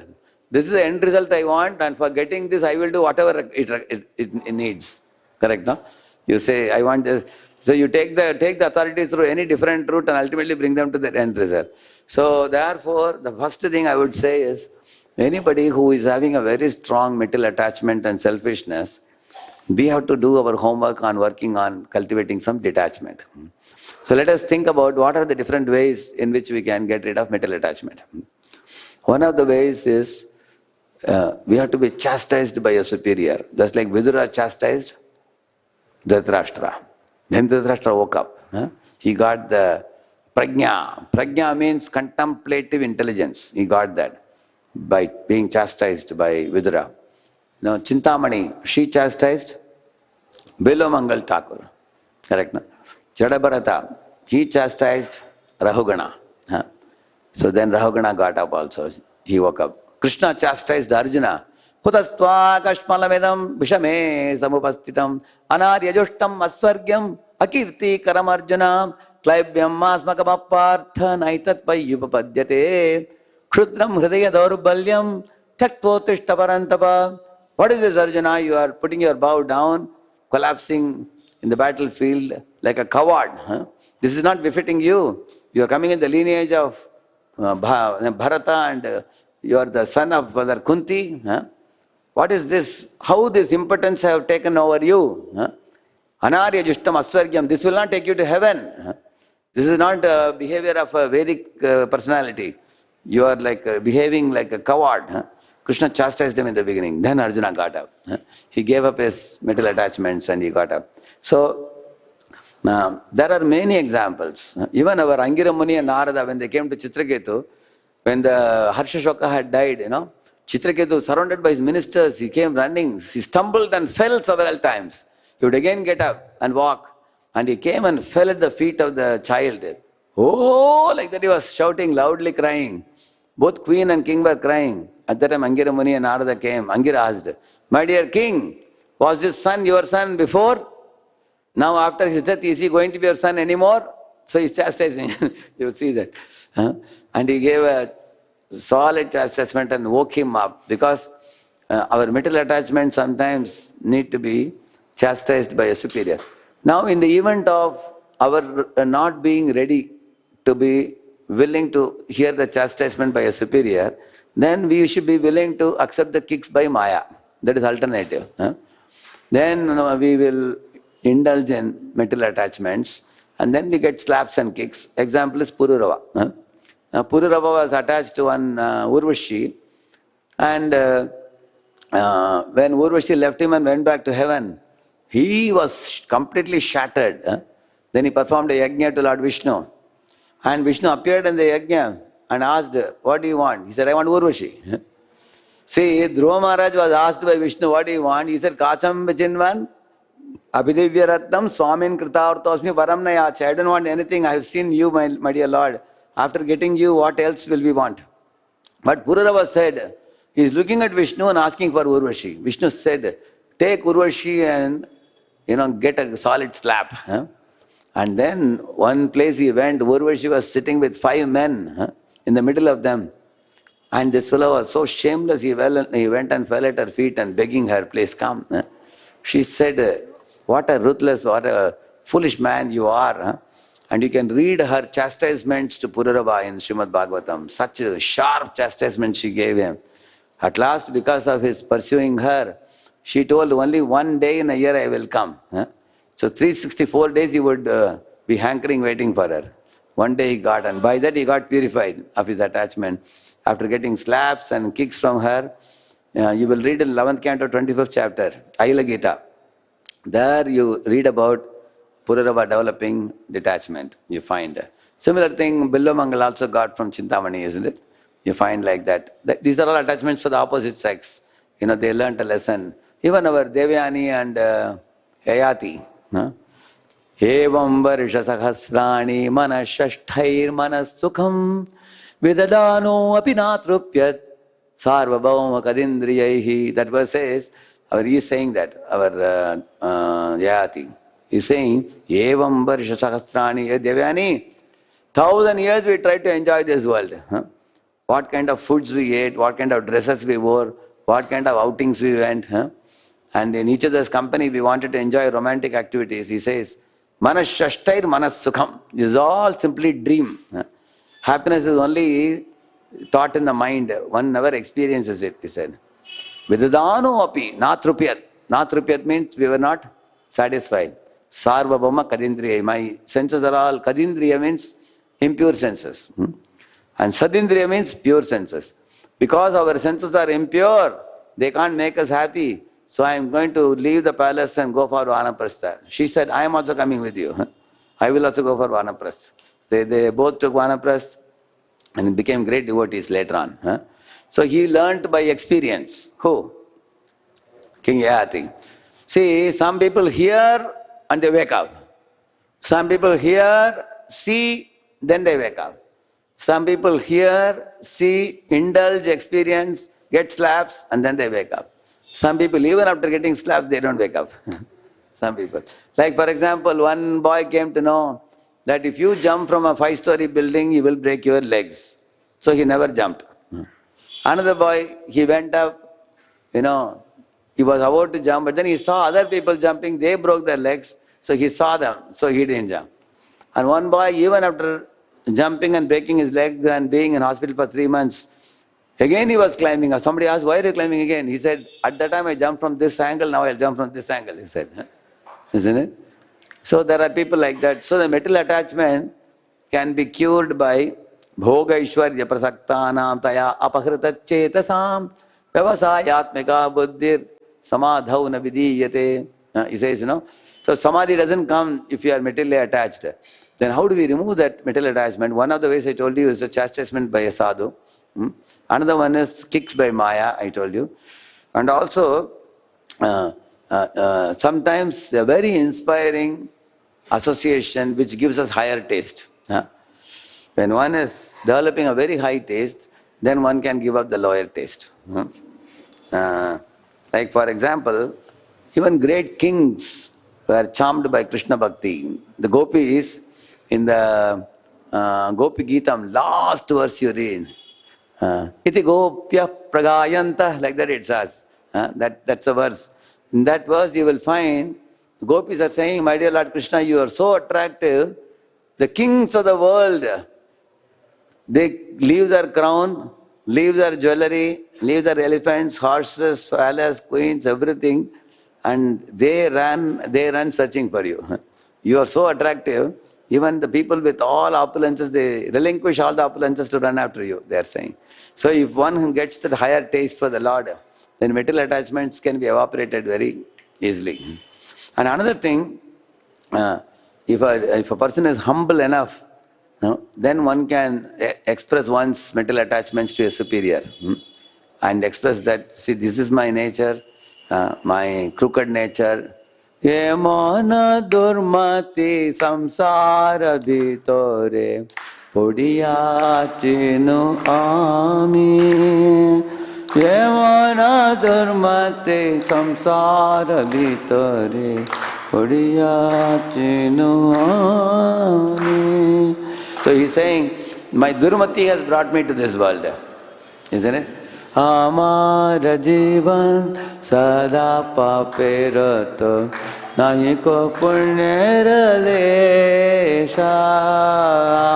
This is the end result I want, and for getting this I will do whatever it needs. Correct? No? You say, I want this. So you take the authorities through any different route and ultimately bring them to the end result. So therefore, the first thing I would say is, anybody who is having a very strong material attachment and selfishness, we have to do our homework on working on cultivating some detachment. So let us think about what are the different ways in which we can get rid of material attachment. One of the ways is, we have to be chastised by a superior. Just like Vidura chastised Dhritarashtra. Then Dhritarashtra woke up. He got the prajna. Prajna means contemplative intelligence. He got that by being chastised by Vidura. Now Chintamani, she chastised Belomangal Thakur. Correct? No? Jadabharata, he chastised Rahugana. So then Rahugana got up also. He woke up. Krishna chastised Arjuna. Kutastva kashmalamedam vishame samupastitam anaryajustam asvargyam akirti karam Arjuna klaibyam masmakamapartha naitat payyupapadyate kshudram hridaya daurbalyam tyaktotishta parantapa. What is this, Arjuna? You are putting your bow down, collapsing in the battlefield like a coward. This is not befitting you. You are coming in the lineage of Bharata, and you are the son of Mother Kunti. What is this? How this impotence have taken over you? Anarya justam asvargyam. This will not take you to heaven. This is not behavior of a Vedic personality. You are like behaving like a coward. Krishna chastised him in the beginning. Then Arjuna got up. He gave up his material attachments and he got up. So there are many examples. Even our Angira Muni and Narada, when they came to Chitraketu, when the Harshashoka had died, Chitraketu, surrounded by his ministers, he came running. He stumbled and fell several times. He would again get up and walk. And he came and fell at the feet of the child. Oh, like that he was shouting, loudly crying. Both queen and king were crying. At that time, Angira Muni and Narada came. Angira asked, my dear king, was this son your son before? Now after his death, is he going to be your son anymore? So he's chastising. You will see that. And he gave a solid chastisement and woke him up, because our material attachment sometimes need to be chastised by a superior. Now in the event of our not being ready to be willing to hear the chastisement by a superior, then we should be willing to accept the kicks by Maya. That is alternative. Then we will indulge in material attachments, and then we get slaps and kicks. Example is Pururava. Pururava was attached to one Urvashi, and when Urvashi left him and went back to heaven, he was completely shattered. Then he performed a yajna to Lord Vishnu, and Vishnu appeared in the yajna and asked, what do you want? He said, I want Urvashi. See, Dhruva Maharaj was asked by Vishnu, what do you want? He said, Kacham Vijinvan, Abhidivya Ratnam, Swamin Kritavartosmi Varam Nayacha. I don't want anything. I have seen you, my dear Lord. After getting you, what else will we want? But Pururava said, he is looking at Vishnu and asking for Urvashi. Vishnu said, take Urvashi and get a solid slap. And then one place he went, Urvashi was sitting with 5 men in the middle of them. And this fellow was so shameless, he went and fell at her feet and begging her, please come. She said, what a ruthless, what a foolish man you are. And you can read her chastisements to Pururava in Srimad Bhagavatam. Such a sharp chastisement she gave him. At last, because of his pursuing her, she told, only one day in a year I will come. So 364 days he would be hankering, waiting for her. One day he got, and by that he got purified of his attachment. After getting slaps and kicks from her, you will read in 11th canto, 25th chapter, Aila Gita. There you read about Pururava developing detachment, you find. Similar thing Billamangal also got from Chintamani, isn't it? You find like that. These are all attachments for the opposite sex. They learnt a lesson. Even our Devyani and Yayati. Evam varisha sahasrani manashashthair manasukham vidadano api natrupyat Sarvabhauma Kadindriyaihi. That verse says, he is saying that, our Yayati. He is saying, Evam Varsha Sahasrani Devyani. 1,000 years we tried to enjoy this world. What kind of foods we ate, what kind of dresses we wore, what kind of outings we went. And in each other's company we wanted to enjoy romantic activities. He says, Manas Shashtair Manas Sukham. This is all simply dream. Happiness is only thought in the mind. One never experiences it, he said. Vidadano api natrupyat. Natrupyat means we were not satisfied. Sarvabhauma kadindriya. My senses are all, kadindriya means impure senses. And sadindriya means pure senses. Because our senses are impure, they can't make us happy. So I am going to leave the palace and go for Vanaprastha. She said, I am also coming with you. I will also go for Vanaprastha. They both took Vanaprastha and became great devotees later on. So he learnt by experience. Who? King Yayati. See, some people hear and they wake up. Some people hear, see, then they wake up. Some people hear, see, indulge, experience, get slaps, and then they wake up. Some people, even after getting slaps, they don't wake up. Some people. Like, for example, one boy came to know that if you jump from a 5-story building, you will break your legs. So he never jumped. Another boy, he went up, he was about to jump, but then he saw other people jumping, they broke their legs, so he saw them, so he didn't jump. And one boy, even after jumping and breaking his legs and being in hospital for 3 months, again he was climbing. Somebody asked, why are you climbing again? He said, at that time I jumped from this angle, now I'll jump from this angle, he said. Isn't it? So there are people like that. So the material attachment can be cured by Bhoga Ishwarya Prasaktanam Taya Apahrita Chetasam Vyavasayatmika Buddhir Samadhau Navidiyate. He says, So Samadhi doesn't come if you are materially attached. Then how do we remove that material attachment? One of the ways I told you is a chastisement by a sadhu. Another one is kicks by Maya, I told you. And also, sometimes a very inspiring association which gives us higher taste. When one is developing a very high taste, then one can give up the lower taste. Like for example, even great kings were charmed by Krishna Bhakti. The gopis, in the Gopi Geetam, last verse you read, Iti Gopya Pragayanta, like that it says. That's a verse. In that verse you will find, the gopis are saying, my dear Lord Krishna, you are so attractive, the kings of the world, they leave their crown, leave their jewelry, leave their elephants, horses, palace, queens, everything, and they run searching for you. You are so attractive, even the people with all opulences, they relinquish all the opulences to run after you, they are saying. So if one gets the higher taste for the Lord, then material attachments can be evaporated very easily. And another thing, if a person is humble enough, then one can express one's material attachments to a superior. And express that, see, this is my nature, my crooked nature. Ye mana durmati samsara bhitore podiya chinu ami. Ye mana durmati samsara bhitore podiya chinu ami. So he's saying, my durmati has brought me to this world, isn't it? Amara jivan sada pape rato nahi ko punyera lesha.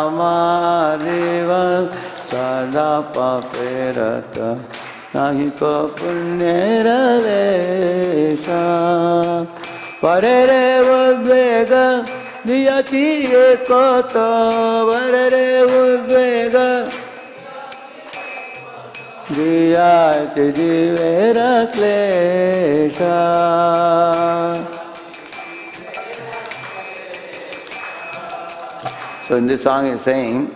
Amara jivan sada pape rato nahi ko punyera lesha. Parere udvega diyati ekota. Parere udvega diyati jivera klesha. So in this song he is saying,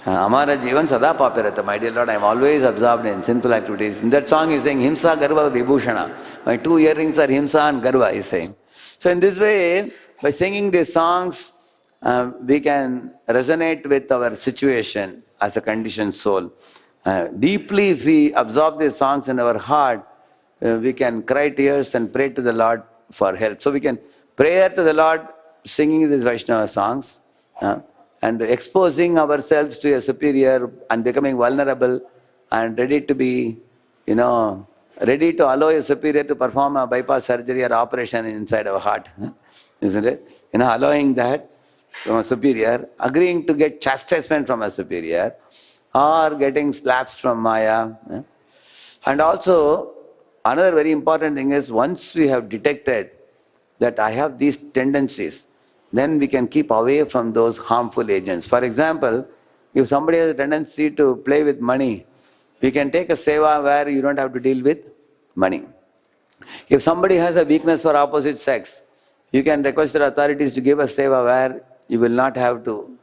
Amara Jivan Sada Papirata, my dear Lord, I am always absorbed in sinful activities. In that song he is saying, Himsa Garva Vibhushana. My 2 earrings are Himsa and Garva, he is saying. So in this way, by singing these songs, we can resonate with our situation as a conditioned soul. Deeply, if we absorb these songs in our heart, we can cry tears and pray to the Lord for help. So we can pray to the Lord singing these Vaishnava songs and exposing ourselves to a superior and becoming vulnerable and ready to be, ready to allow a superior to perform a bypass surgery or operation inside our heart. Isn't it? Allowing that from a superior, agreeing to get chastisement from a superior, or getting slaps from Maya. And also, another very important thing is, once we have detected that I have these tendencies, then we can keep away from those harmful agents. For example, if somebody has a tendency to play with money, we can take a seva where you don't have to deal with money. If somebody has a weakness for opposite sex, you can request the authorities to give a seva where you will not have to,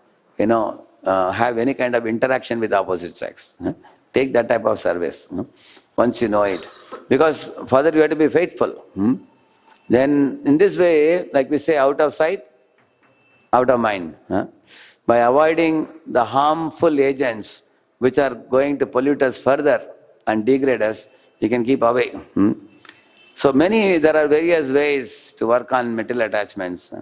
have any kind of interaction with opposite sex. Take that type of service, once you know it. Because further you have to be faithful. Then in this way, like we say, out of sight, out of mind. By avoiding the harmful agents which are going to pollute us further and degrade us, you can keep away. So there are various ways to work on material attachments.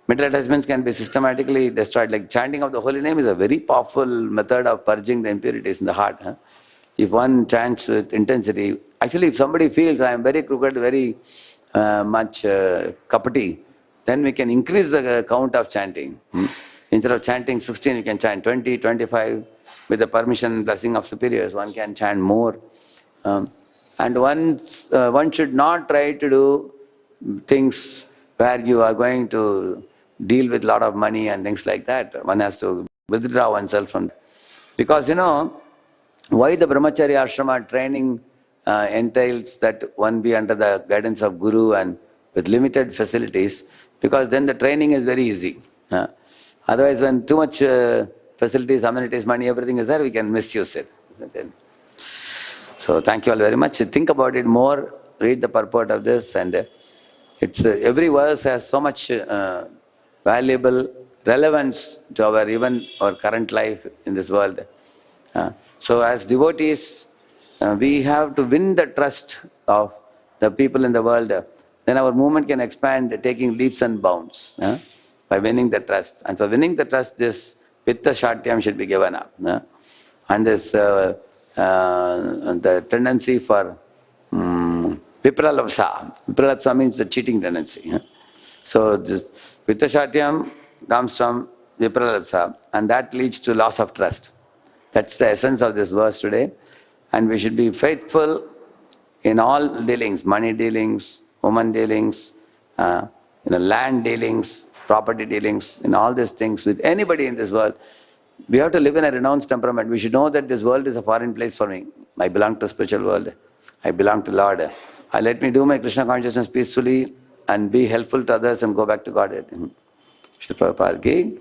Material attachments can be systematically destroyed. Like chanting of the holy name is a very powerful method of purging the impurities in the heart. If one chants with intensity, actually if somebody feels I am very crooked, very much kapati, then we can increase the count of chanting. Instead of chanting 16, you can chant 20, 25. With the permission and blessing of superiors, one can chant more. And one should not try to do things where you are going to deal with a lot of money and things like that. One has to withdraw oneself from that. Because why the brahmacharya ashrama training entails that one be under the guidance of guru and with limited facilities, because then the training is very easy. Otherwise, when too much facilities, amenities, money, everything is there, we can misuse it. Isn't it? So thank you all very much. Think about it more, read the purport of this, and it's every verse has so much valuable relevance to even our current life in this world. So as devotees, we have to win the trust of the people in the world. Then our movement can expand, taking leaps and bounds by winning the trust. And for winning the trust, this Vitta Shatyam should be given up. And this the tendency for Vipralapsa. Vipralapsa means the cheating tendency. So this Vitta Shatyam comes from Vipralapsa, and that leads to loss of trust. That's the essence of this verse today. And we should be faithful in all dealings, money dealings, woman dealings, land dealings, property dealings, in all these things with anybody in this world. We have to live in a renounced temperament. We should know that this world is a foreign place for me. I belong to spiritual world. I belong to Lord. Let me do my Krishna consciousness peacefully and be helpful to others and go back to Godhead. Shri Prabhupada ki